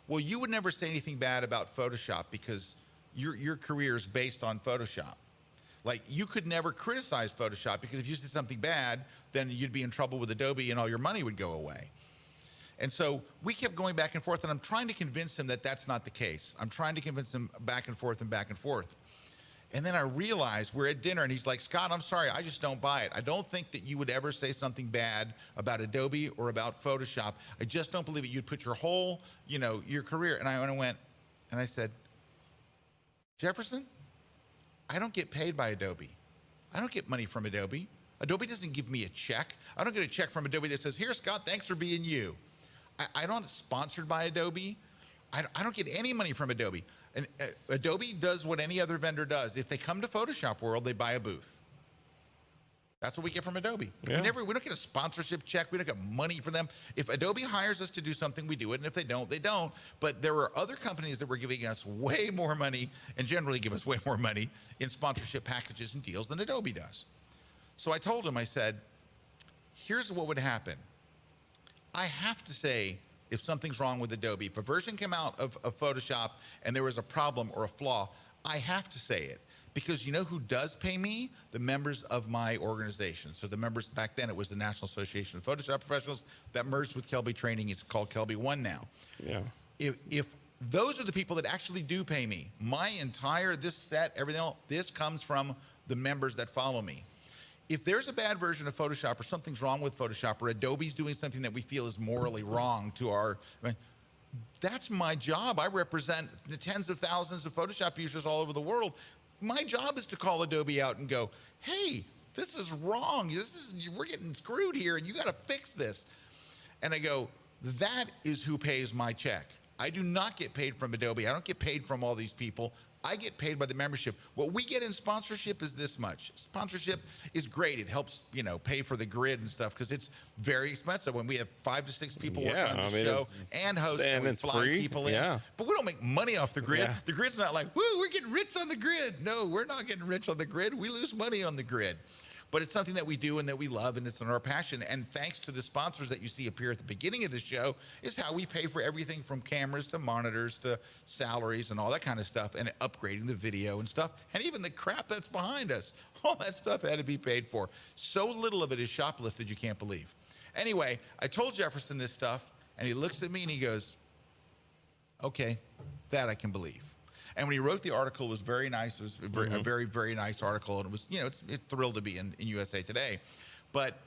well, you would never say anything bad about Photoshop because your career is based on Photoshop. Like, you could never criticize Photoshop because if you did something bad, then you'd be in trouble with Adobe and all your money would go away. And so we kept going back and forth, and I'm trying to convince him that that's not the case. I'm trying to convince him back and forth and back and forth. And then I realized we're at dinner, and he's like, Scott, I'm sorry, I just don't buy it. I don't think that you would ever say something bad about Adobe or about Photoshop. I just don't believe it. You'd put your whole, your career. And I went, and I said, Jefferson, I don't get paid by Adobe. I don't get money from Adobe. Adobe doesn't give me a check. I don't get a check from Adobe that says, here, Scott, thanks for being you. I don't sponsored by Adobe. I don't get any money from Adobe. And Adobe does what any other vendor does. If they come to Photoshop World, they buy a booth. That's what we get from Adobe. Yeah. We don't get a sponsorship check. We don't get money from them. If Adobe hires us to do something, we do it. And if they don't, they don't. But there are other companies that were giving us way more money and generally give us way more money in sponsorship packages and deals than Adobe does. So I told him, I said, here's what would happen. I have to say if something's wrong with Adobe. If a version came out of Photoshop and there was a problem or a flaw, I have to say it. Because you know who does pay me? The members of my organization. So the members, back then it was the National Association of Photoshop Professionals that merged with Kelby Training. It's called KelbyOne now. Yeah. If those are the people that actually do pay me, my entire, this set, everything else, this comes from the members that follow me. If there's a bad version of Photoshop or something's wrong with Photoshop or Adobe's doing something that we feel is morally wrong to our, that's my job. I represent the tens of thousands of Photoshop users all over the world. My job is to call Adobe out and go, hey, this is wrong. We're getting screwed here and you got to fix this. And I go, that is who pays my check. I do not get paid from Adobe. I don't get paid from all these people. I get paid by the membership. What we get in sponsorship is this much. Sponsorship is great. It helps, pay for the grid and stuff because it's very expensive when we have 5 to 6 people working on the show and host and we fly free. people in. Yeah. But we don't make money off the grid. Yeah. The grid's not like, woo, we're getting rich on the grid. No, we're not getting rich on the grid. We lose money on the grid. But it's something that we do and that we love, and it's in our passion. And thanks to the sponsors that you see appear at the beginning of the show is how we pay for everything from cameras to monitors to salaries and all that kind of stuff, and upgrading the video and stuff, and even the crap that's behind us. All that stuff had to be paid for. So little of it is shoplifted you can't believe. Anyway, I told Jefferson this stuff, and he looks at me and he goes, okay, that I can believe. And when he wrote the article, it was very nice. It was a very, very nice article. And it was, it's thrilled to be in USA Today. But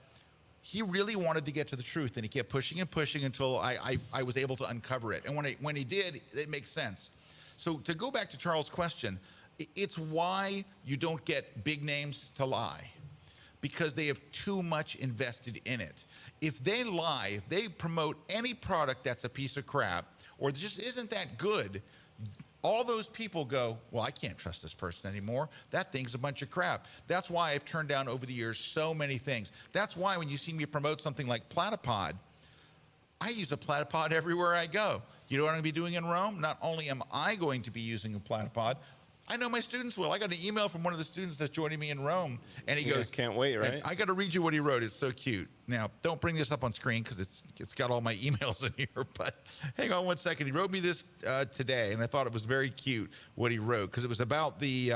he really wanted to get to the truth, and he kept pushing and pushing until I was able to uncover it. And when he did, it makes sense. So to go back to Charles' question, it's why you don't get big names to lie, because they have too much invested in it. If they lie, if they promote any product that's a piece of crap or just isn't that good, all those people go, well, I can't trust this person anymore. That thing's a bunch of crap. That's why I've turned down over the years so many things. That's why when you see me promote something like Platypod, I use a Platypod everywhere I go. You know what I'm going to be doing in Rome? Not only am I going to be using a Platypod, I know my students will. I got an email from one of the students that's joining me in Rome, and he goes, can't wait, right? I got to read you what he wrote. It's so cute. Now, don't bring this up on screen because it's got all my emails in here, but hang on one second. He wrote me this today, and I thought it was very cute what he wrote because it was about the,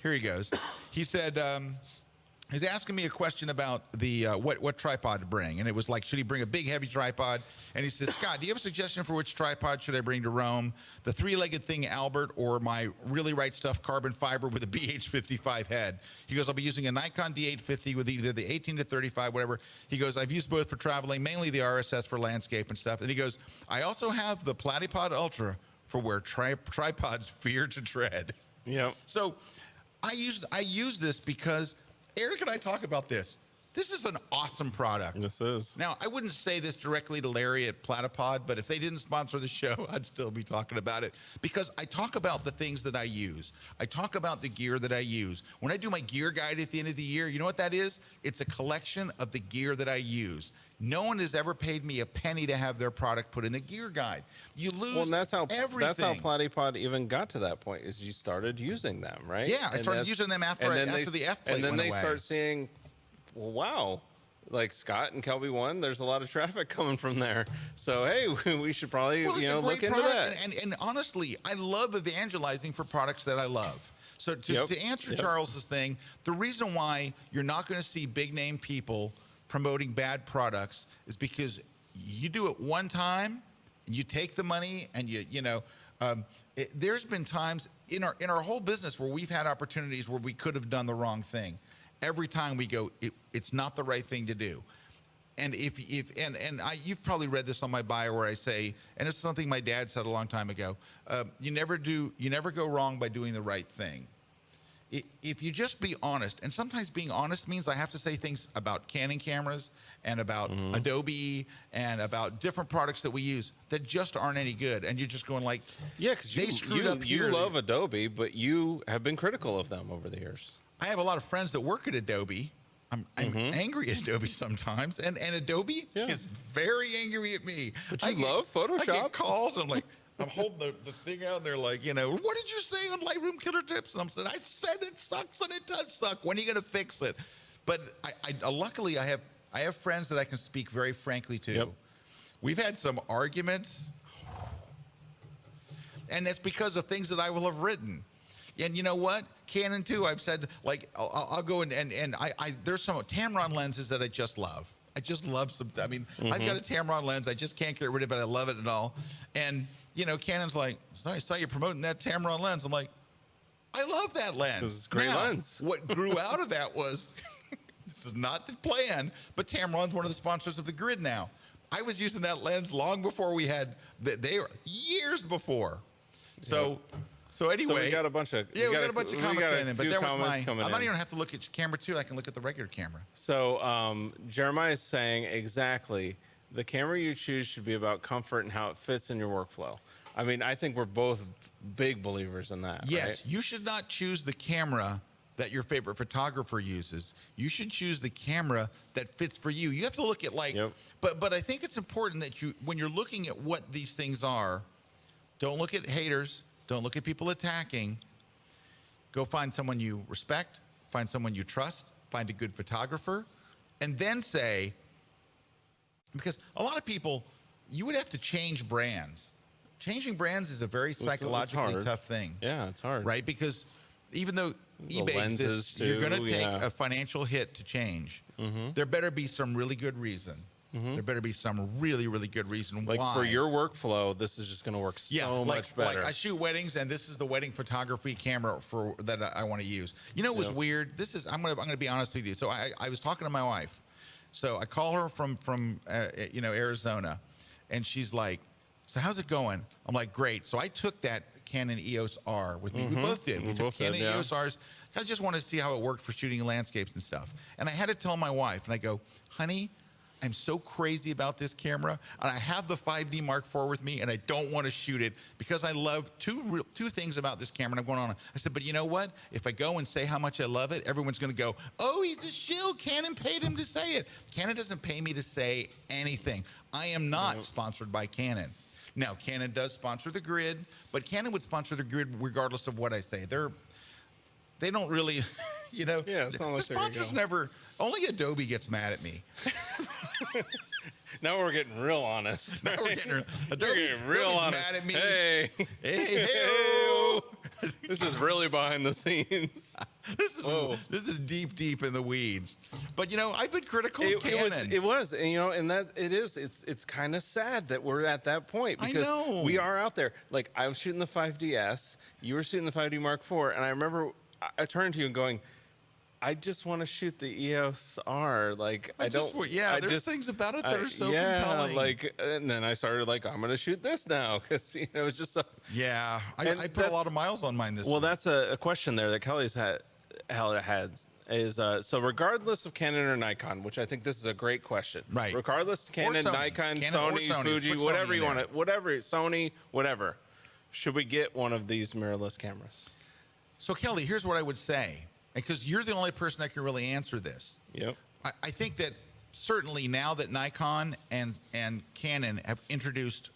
here he goes. He said, he's asking me a question about the what tripod to bring, and it was like, should he bring a big heavy tripod? And he says, Scott, do you have a suggestion for which tripod should I bring to Rome? The 3-legged thing, Albert, or my really right stuff carbon fiber with a BH55 head? He goes, I'll be using a Nikon D850 with either the 18 to 35, whatever. He goes, I've used both for traveling, mainly the RSS for landscape and stuff. And he goes, I also have the Platypod Ultra for where tripods fear to tread. Yep. So I use this because Erik and I talk about this. This is an awesome product. This is. Now, I wouldn't say this directly to Larry at Platypod, but if they didn't sponsor the show, I'd still be talking about it because I talk about the things that I use. I talk about the gear that I use. When I do my gear guide at the end of the year, you know what that is? It's a collection of the gear that I use. No one has ever paid me a penny to have their product put in the gear guide. You lose and that's how everything. That's how Platypod even got to that point. Is you started using them, right? Yeah, I started using them after the F plate and then went they away. start seeing, well, wow, like Scott and KelbyOne, there's a lot of traffic coming from there. So hey, we should probably look into that. And honestly, I love evangelizing for products that I love. So to answer Charles's thing, the reason why you're not going to see big name people promoting bad products is because you do it one time, you take the money, and there's been times in our whole business where we've had opportunities where we could have done the wrong thing. Every time we go, it's not the right thing to do. And you've probably read this on my bio where I say, and it's something my dad said a long time ago, you never go wrong by doing the right thing. If you just be honest, and sometimes being honest means I have to say things about Canon cameras and about Adobe and about different products that we use that just aren't any good, and you're just going like, because you love Adobe, but you have been critical of them over the years. I have a lot of friends that work at Adobe. I'm angry at Adobe sometimes, and Adobe is very angry at me. But you love Photoshop. I get calls, and I'm like, I'm holding the thing out, and they're like, what did you say on Lightroom Killer Tips? And I'm saying, I said it sucks, and it does suck. When are you going to fix it? But luckily, I have friends that I can speak very frankly to. Yep. We've had some arguments, and that's because of things that I will have written. And you know what? Canon too. I've said, like, I'll go and there's some Tamron lenses that I just love. I just love some. I mean, I've got a Tamron lens. I just can't get rid of it. I love it and all. And Canon's like, I saw you promoting that Tamron lens. I'm like, I love that lens. Because it's a great lens. What grew out of that was, this is not the plan, but Tamron's one of the sponsors of the Grid now. I was using that lens long before we had. They were years before. So. So anyway, we got a bunch of we got a bunch of comments coming in, but there was I don't even have to look at camera 2. I can look at the regular camera. So Jeremiah is saying exactly the camera you choose should be about comfort and how it fits in your workflow. I mean, I think we're both big believers in that. Yes, right? You should not choose the camera that your favorite photographer uses. You should choose the camera that fits for you. You have to look at but I think it's important that when you're looking at what these things are, don't look at haters. Don't look at people attacking. Go find someone you respect, find someone you trust, find a good photographer, and then say, because a lot of people, you would have to change brands. Changing brands is a very psychologically tough thing. Yeah, it's hard. Right? Because even though eBay exists, you're going to take a financial hit to change. There better be some really good reason. There better be some really, really good reason why. Like for your workflow, this is just going to work so much better. Like I shoot weddings, and this is the wedding photography camera that I want to use. It was weird. I'm going to be honest with you. So I was talking to my wife. So I call her from Arizona, and she's like, "So how's it going?" I'm like, "Great." So I took that Canon EOS R with me. We both did. We took Canon EOS Rs. I just wanted to see how it worked for shooting landscapes and stuff. And I had to tell my wife, and I go, "Honey, I'm so crazy about this camera, and I have the 5D Mark IV with me, and I don't want to shoot it because I love two things about this camera." And I'm going on. I said, but you know what? If I go and say how much I love it, everyone's going to go, "Oh, he's a shill. Canon paid him to say it." Canon doesn't pay me to say anything. I am not sponsored by Canon. Now, Canon does sponsor the Grid, but Canon would sponsor the Grid regardless of what I say. They don't really, Yeah, it's not like the sponsors never. Only Adobe gets mad at me. Now we're getting real honest. Now we're getting Adobe's real honest. Mad at me. Hey. This is really behind the scenes. This is deep in the weeds. But I've been critical of Canon. It was, and that it is. It's kind of sad that we're at that point because we are out there. Like I was shooting the 5DS, you were shooting the 5D Mark IV, and I remember I turned to you and going, I just want to shoot the EOS R. Like there's things about it that are so compelling. And then I started I'm going to shoot this now because it was just so. Yeah, I put a lot of miles on mine this. Well, that's a question there that Kelly's had is so regardless of Canon or Nikon, which I think this is a great question. Right. Regardless of Canon, Nikon, Sony, Fuji, whatever you want it, Sony, whatever. Should we get one of these mirrorless cameras? So Kelly, here's what I would say. Because you're the only person that can really answer this. Yep. I think that certainly now that Nikon and Canon have introduced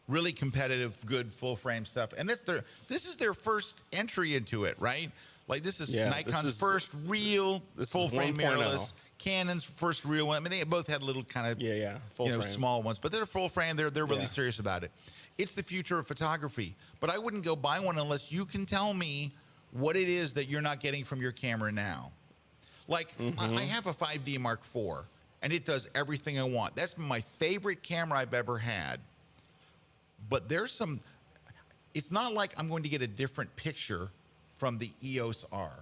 really competitive, good full frame stuff, and this is their first entry into it, right? Like this is Nikon's first real full frame mirrorless. Canon's first real one. I mean, they both had little kind of full frame. small ones, but they're full frame. They're really serious about it. It's the future of photography. But I wouldn't go buy one unless you can tell me what it is that you're not getting from your camera now. Like, I have a 5D Mark IV, and it does everything I want. That's my favorite camera I've ever had. But there's some, it's not like I'm going to get a different picture from the EOS R.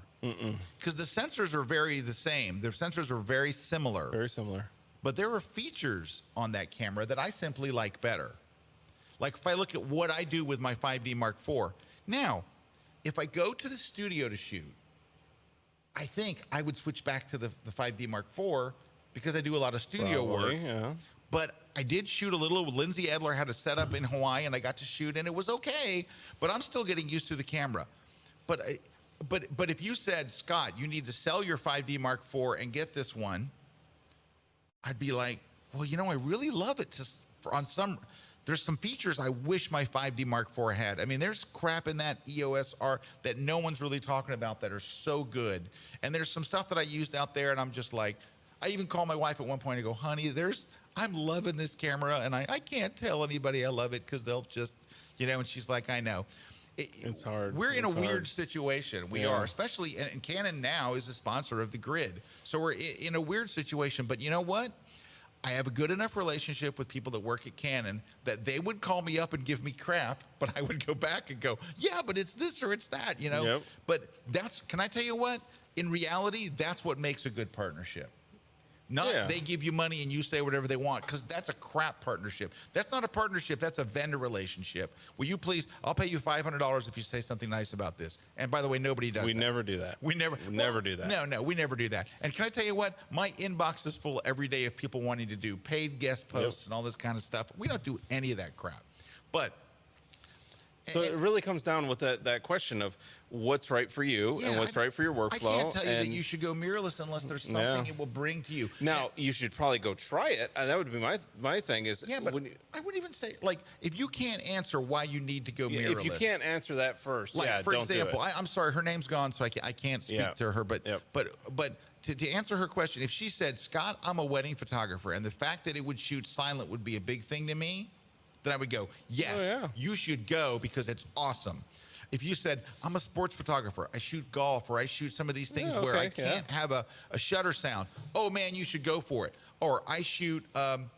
Because the sensors are the same. The sensors are very similar. Very similar. But there are features on that camera that I simply like better. Like if I look at what I do with my 5D Mark IV. Now, if I go to the studio to shoot, I think I would switch back to the 5D Mark IV because I do a lot of studio work. Yeah. But I did shoot a little. Lindsay Edler had a setup in Hawaii, and I got to shoot, and it was okay. But I'm still getting used to the camera. But if you said, Scott, you need to sell your 5D Mark IV and get this one, I'd be like, well, I really love it. There's some features I wish my 5D Mark IV had. I mean, there's crap in that EOS R that no one's really talking about that are so good. And there's some stuff that I used out there, and I'm just like, I even called my wife at one point and go, honey, I'm loving this camera, and I can't tell anybody I love it because they'll just, and she's like, I know. It's hard. We're in a weird situation. We are, especially, and Canon now is a sponsor of the Grid. So we're in a weird situation, but you know what? I have a good enough relationship with people that work at Canon that they would call me up and give me crap, but I would go back and go, yeah, but it's this or it's that, Yep. But can I tell you what? In reality, that's what makes a good partnership. Not they give you money and you say whatever they want, because that's a crap partnership. That's not a partnership. That's a vendor relationship. Will you please, I'll pay you $500 if you say something nice about this. And by the way, nobody does that. We never do that. We never do that. No, we never do that. And can I tell you what? My inbox is full every day of people wanting to do paid guest posts and all this kind of stuff. We don't do any of that crap. But so it really comes down with that question of what's right for you and what's right for your workflow. I can't tell you that you should go mirrorless unless there's something it will bring to you. Now, you should probably go try it. That would be my thing is. Yeah, but I wouldn't even say, like, if you can't answer why you need to go mirrorless. If you can't answer that first, like, for don't example, do it. I'm sorry, her name's gone, so I can't speak to her. But to answer her question, if she said, Scott, I'm a wedding photographer, and the fact that it would shoot silent would be a big thing to me, then I would go, yes, you should go because it's awesome. If you said, I'm a sports photographer, I shoot golf, or I shoot some of these things where I can't have a shutter sound, oh man, you should go for it. Or I shoot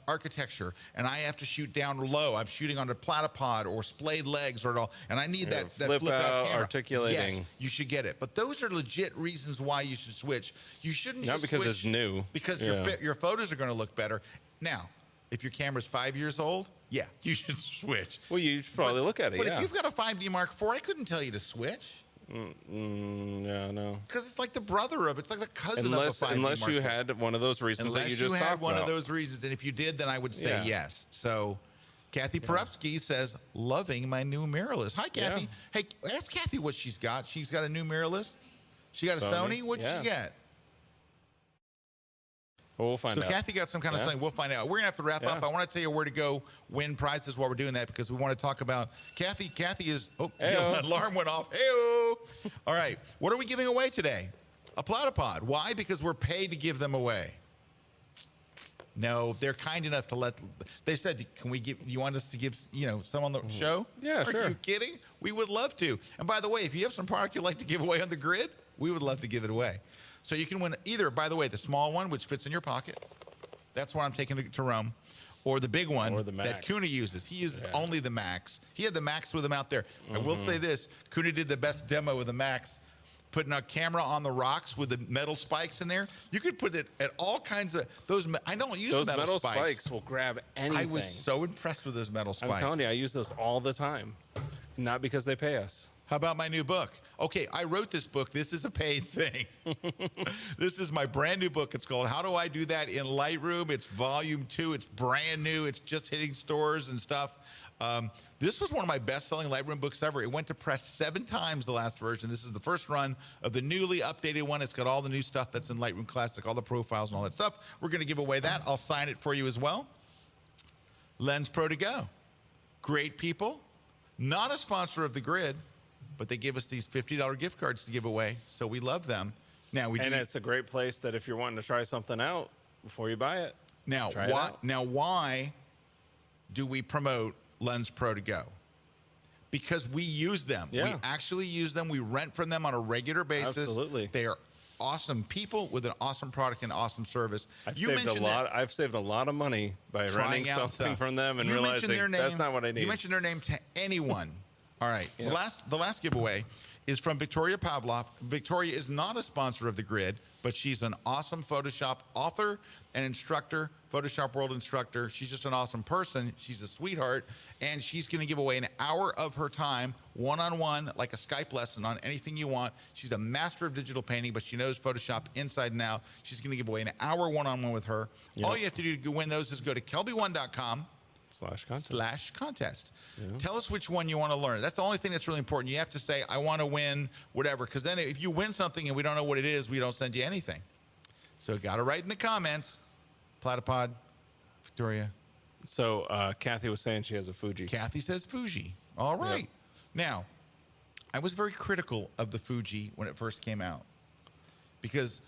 architecture, and I have to shoot down low. I'm shooting on a Platypod or splayed legs or all, and I need that flip out camera. Articulating. Yes, you should get it. But those are legit reasons why you should switch. You shouldn't not just because switch it's new. Because your photos are going to look better. Now, if your camera's 5 years old, you should switch. Well, you should probably look at it. But if you've got a 5D Mark IV, I couldn't tell you to switch. No. Because it's like the brother of, it's like the cousin of a 5D Mark IV. Unless you had one of those reasons that you just talked about. Unless you had one of those reasons, and if you did, then I would say yes. So, Kathy Perupsky says, loving my new mirrorless. Hi, Kathy. Yeah. Hey, ask Kathy what she's got. She's got a new mirrorless. She got a Sony. What'd she get? Well, we'll find out. So Kathy got some kind of something. We'll find out. We're going to have to wrap up. I want to tell you where to go win prizes while we're doing that, because we want to talk about Kathy. Kathy is, my alarm went off. Hey-o. All right. What are we giving away today? A Platypod. Why? Because we're paid to give them away. No, they're kind enough to they said, can we give, you want us to give, some on the show? Yeah, sure. Are you kidding? We would love to. And by the way, if you have some product you'd like to give away on the Grid, we would love to give it away. So you can win either, by the way, the small one, which fits in your pocket. That's what I'm taking to Rome. Or the big one that Kuna uses. He uses only the Max. He had the Max with him out there. I will say this, Kuna did the best demo with the Max, putting a camera on the rocks with the metal spikes in there. You could put it at all kinds of, I don't use those metal spikes. Spikes will grab anything. I was so impressed with those metal spikes. I'm telling you, I use those all the time. Not because they pay us. How about my new book? Okay, I wrote this book. This is a paid thing. This is my brand new book. It's called How Do I Do That in Lightroom? It's volume 2. It's brand new. It's just hitting stores and stuff. This was one of my best-selling Lightroom books ever. It went to press 7 times, the last version. This is the first run of the newly updated one. It's got all the new stuff that's in Lightroom Classic, all the profiles and all that stuff. We're going to give away that. I'll sign it for you as well. Lens Pro to Go. Great people. Not a sponsor of the Grid, but they give us these $50 gift cards to give away, so we love them. Now And it's a great place that if you're wanting to try something out before you buy it. Now, try it out. why do we promote Lens Pro to Go? Because we use them. Yeah. We actually use them. We rent from them on a regular basis. Absolutely. They are awesome people with an awesome product and awesome service. I've saved a lot of money by renting trying out something stuff. from them and You realizing mentioned their name, that's not what I need. You mentioned their name to anyone. All right. Yeah. The last giveaway is from Victoria Pavlov. Victoria is not a sponsor of The Grid, but she's an awesome Photoshop author and instructor, Photoshop World instructor. She's just an awesome person. She's a sweetheart. And she's going to give away an hour of her time, one-on-one, like a Skype lesson on anything you want. She's a master of digital painting, but she knows Photoshop inside and out. She's going to give away an hour one-on-one with her. Yep. All you have to do to win those is go to KelbyOne.com/contest. Yeah. Tell us which one you want to learn. That's the only thing that's really important. You have to say, I want to win whatever, because then if you win something and we don't know what it is, we don't send you anything. So got to write in the comments. Platypod, Victoria. So Kathy was saying she has a Fuji. Kathy says Fuji. All right. Yep. Now, I was very critical of the Fuji when it first came out because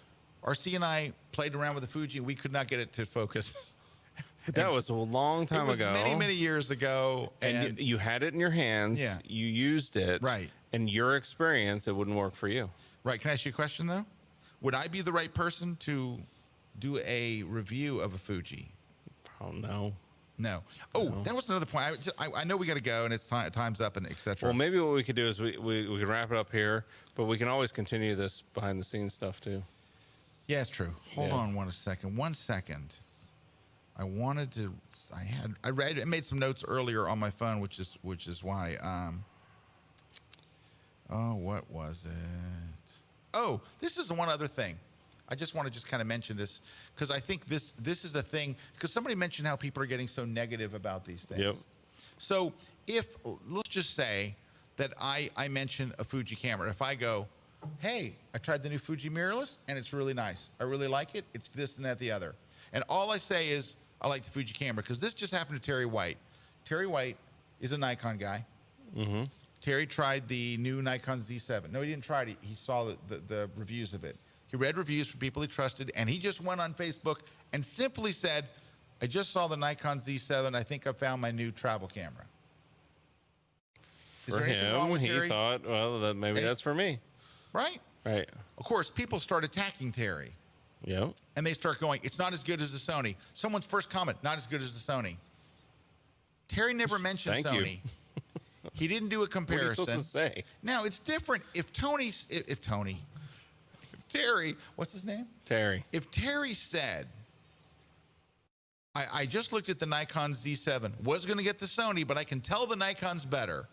RC and I played around with the Fuji. We could not get it to focus. But that was a long time it was ago. many, many years ago. And you had it in your hands. Yeah. You used it. Right. And your experience, it wouldn't work for you. Right. Can I ask you a question, though? Would I be the right person to do a review of a Fuji? Oh, no. No. Oh, that was another point. I know we got to go, and it's time's up, and et cetera. Well, maybe what we could do is we can wrap it up here, but we can always continue this behind the scenes stuff too. Yeah, it's true. Hold Yeah. on 1 second. 1 second. I made some notes earlier on my phone, which is why. What was it? Oh, this is one other thing. I just want to kind of mention this because I think this is a thing because somebody mentioned how people are getting so negative about these things. Yep. So let's just say that I mention a Fuji camera. If I go, hey, I tried the new Fuji mirrorless and it's really nice. I really like it. It's this and that, the other. And all I say is I like the Fuji camera because this just happened to Terry White. Terry White is a Nikon guy. Mm-hmm. Terry tried the new Nikon Z7. No, he didn't try it. He saw the reviews of it. He read reviews from people he trusted, and he just went on Facebook and simply said, I just saw the Nikon Z7. I think I found my new travel camera. Is For there anything wrong him, with he Terry? thought, well, maybe that's for me. Right? Right. Of course, people start attacking Terry, Yep. and they start going, it's not as good as the Sony. Someone's first comment, not as good as the Sony. Terry never mentioned Thank you. Sony. He didn't do a What are you comparison. supposed to say? Now, it's different if Terry, what's his name? Terry. If Terry said, I just looked at the Nikon Z7, was going to get the Sony, but I can tell the Nikon's better.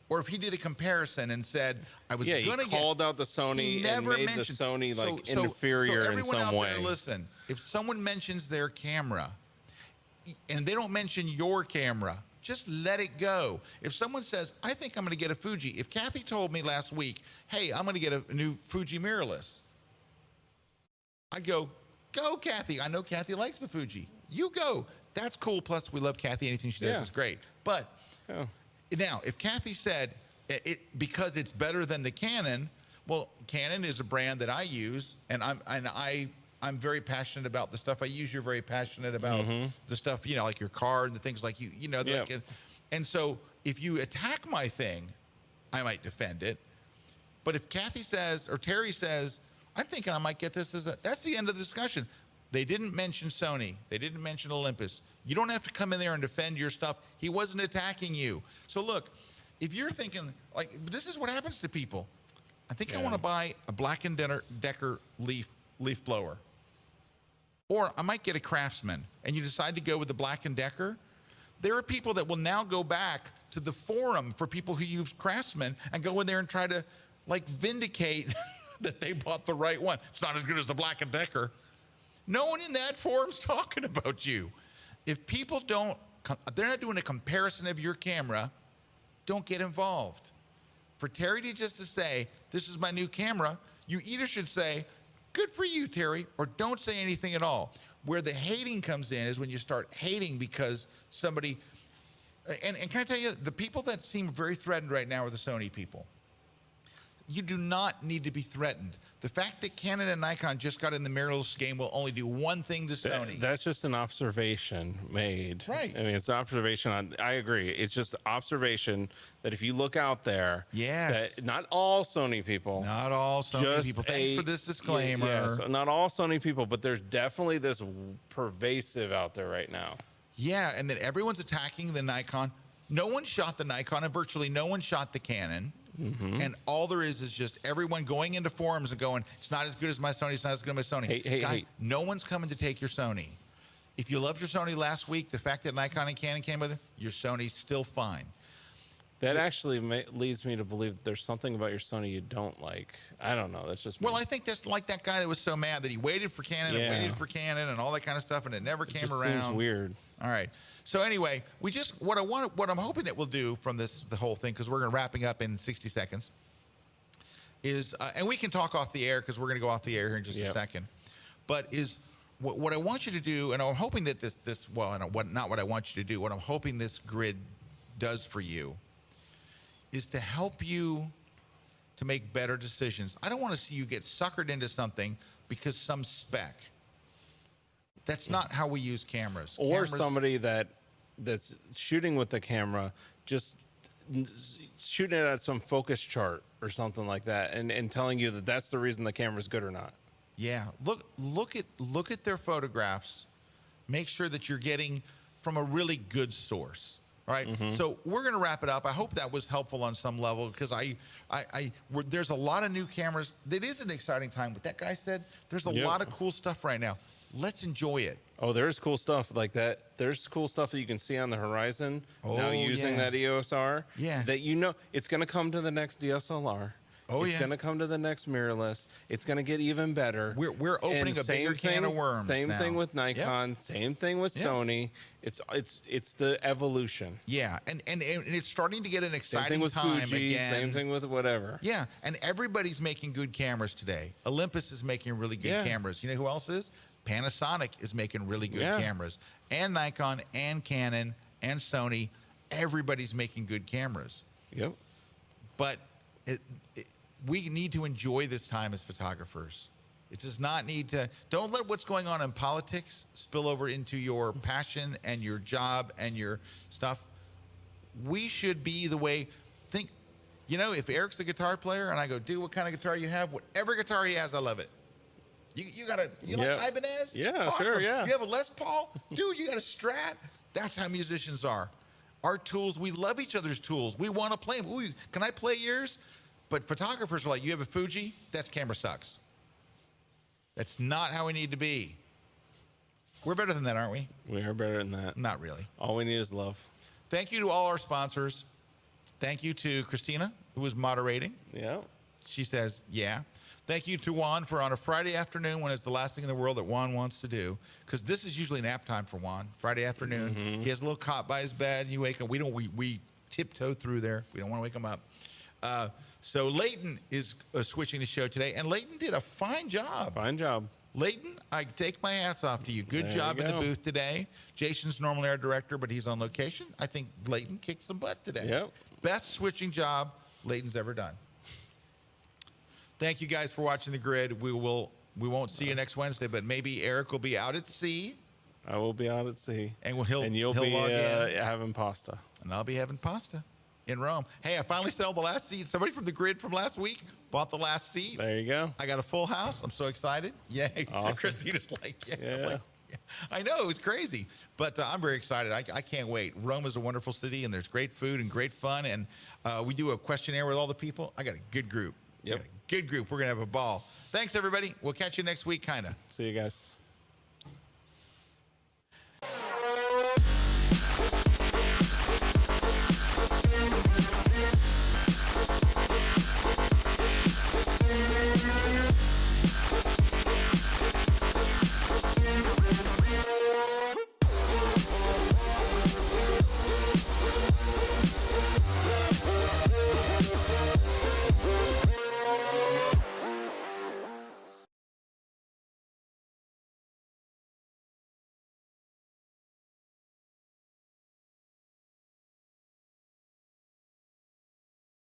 Or if he did a comparison and said, I was going to get... he called out the Sony and never made mentioned- the Sony like so inferior in everyone some out way. there, listen, if someone mentions their camera and they don't mention your camera, just let it go. If someone says, I think I'm going to get a Fuji. If Kathy told me last week, hey, I'm going to get a new Fuji mirrorless, I'd go Kathy. I know Kathy likes the Fuji. You go. That's cool. Plus, we love Kathy. Anything she does Yeah. is great. But now, if Kathy said, because it's better than the Canon, well, Canon is a brand that I use, and I'm very passionate about the stuff I use. You're very passionate about the stuff, like your car and the things like Yep. and so if you attack my thing, I might defend it. But if Kathy says, or Terry says, I'm thinking I might get this that's the end of the discussion. They didn't mention Sony. They didn't mention Olympus. You don't have to come in there and defend your stuff. He wasn't attacking you. So look, if you're thinking, this is what happens to people. I think I want to buy a Black & Decker leaf blower. Or I might get a Craftsman, and you decide to go with the Black & Decker. There are people that will now go back to the forum for people who use Craftsman and go in there and try to vindicate that they bought the right one. It's not as good as the Black & Decker. No one in that forum's talking about you. If people they're not doing a comparison of your camera, don't get involved. For Terry to say, this is my new camera, you either should say, good for you, Terry, or don't say anything at all. Where the hating comes in is when you start hating because somebody, and can I tell you, the people that seem very threatened right now are the Sony people. You do not need to be threatened. The fact that Canon and Nikon just got in the mirrorless game will only do one thing to Sony. That's just an observation made. Right. I mean, it's observation on. I agree. It's just observation that if you look out there, Yes. that not all Sony people, Not all Sony just people. Thanks for this disclaimer. Yes, not all Sony people, but there's definitely this pervasive out there right now. Yeah, and then everyone's attacking the Nikon. No one shot the Nikon, and virtually no one shot the Canon. And all there is just everyone going into forums and going, it's not as good as my Sony, it's not as good as my Sony. Hey. No one's coming to take your Sony. If you loved your Sony last week, the fact that Nikon and Canon came with it, your Sony's still fine. That actually leads me to believe that there's something about your Sony you don't like. I don't know. That's just me. Well, I think that's like that guy that was so mad that he waited for Canon and waited for Canon and all that kind of stuff, and it never came just around. Seems weird. All right. So anyway, what I'm hoping that we'll do from the whole thing, because we're going to wrapping up in 60 seconds, is and we can talk off the air because we're going to go off the air here in just a second. But is what I want you to do, and I'm hoping that not what I want you to do. What I'm hoping this grid does for you is to help you to make better decisions. I don't want to see you get suckered into something because some spec. That's not how we use cameras. Or somebody that's shooting with the camera, just shooting it at some focus chart or something like that, and telling you that that's the reason the camera's good or not. Yeah, look at their photographs. Make sure that you're getting from a really good source. All right. So we're going to wrap it up. I hope that was helpful on some level, because there's a lot of new cameras. It is an exciting time. What that guy said, there's a lot of cool stuff right now. Let's enjoy it. Oh, there's cool stuff like that. There's cool stuff that you can see on the horizon now using that EOS R. Yeah. That it's going to come to the next DSLR. It's going to come to the next mirrorless. It's going to get even better. We're opening a bigger can of worms. Same now. thing with Nikon. Same thing with Sony. It's the evolution. Yeah, and it's starting to get an exciting Same thing with time Fuji. again. Same thing with whatever. Yeah, and everybody's making good cameras today. Olympus is making really good cameras. You know who else is? Panasonic is making really good cameras. And Nikon and Canon and Sony. Everybody's making good cameras. Yep. But we need to enjoy this time as photographers. It does not need to. Don't let what's going on in politics spill over into your passion and your job and your stuff. We should be the way. Think, if Eric's the guitar player and I go, dude, what kind of guitar you have? Whatever guitar he has, I love it. You like Ibanez? Yeah, awesome. sure, yeah. You have a Les Paul? Dude, you got a Strat? That's how musicians are. Our tools, we love each other's tools. We want to play them. Ooh, can I play yours? But photographers are like, you have a Fuji? That camera sucks. That's not how we need to be. We're better than that, aren't we? We are better than that. Not really. All we need is love. Thank you to all our sponsors. Thank you to Christina, who was moderating. Yeah. She says, yeah. Thank you to Juan for on a Friday afternoon, when it's the last thing in the world that Juan wants to do, because this is usually nap time for Juan. Friday afternoon, he has a little cot by his bed, and you wake up. We tiptoe through there. We don't want to wake him up. So Leighton is switching the show today, and Leighton did a fine job. Fine job. Leighton, I take my hats off to you. Good There job you in the go. booth today. Jason's normally our director, but he's on location. I think Leighton kicked some butt today. Yep. Best switching job Leighton's ever done. Thank you guys for watching The Grid. We won't see you next Wednesday, but maybe Erik will be out at sea. I will be out at sea. And you'll he'll be log in. having pasta. And I'll be having pasta in Rome. Hey, I finally sold the last seat. Somebody from The Grid from last week bought the last seat. There you go. I got a full house. I'm so excited. Yay. Awesome. Christina's like, yeah. Yeah. I'm like, yeah. I know, it was crazy. But I'm very excited. I can't wait. Rome is a wonderful city, and there's great food and great fun. And we do a questionnaire with all the people. I got a good group. Yep. Good group. We're going to have a ball. Thanks, everybody. We'll catch you next week, kind of. See you guys.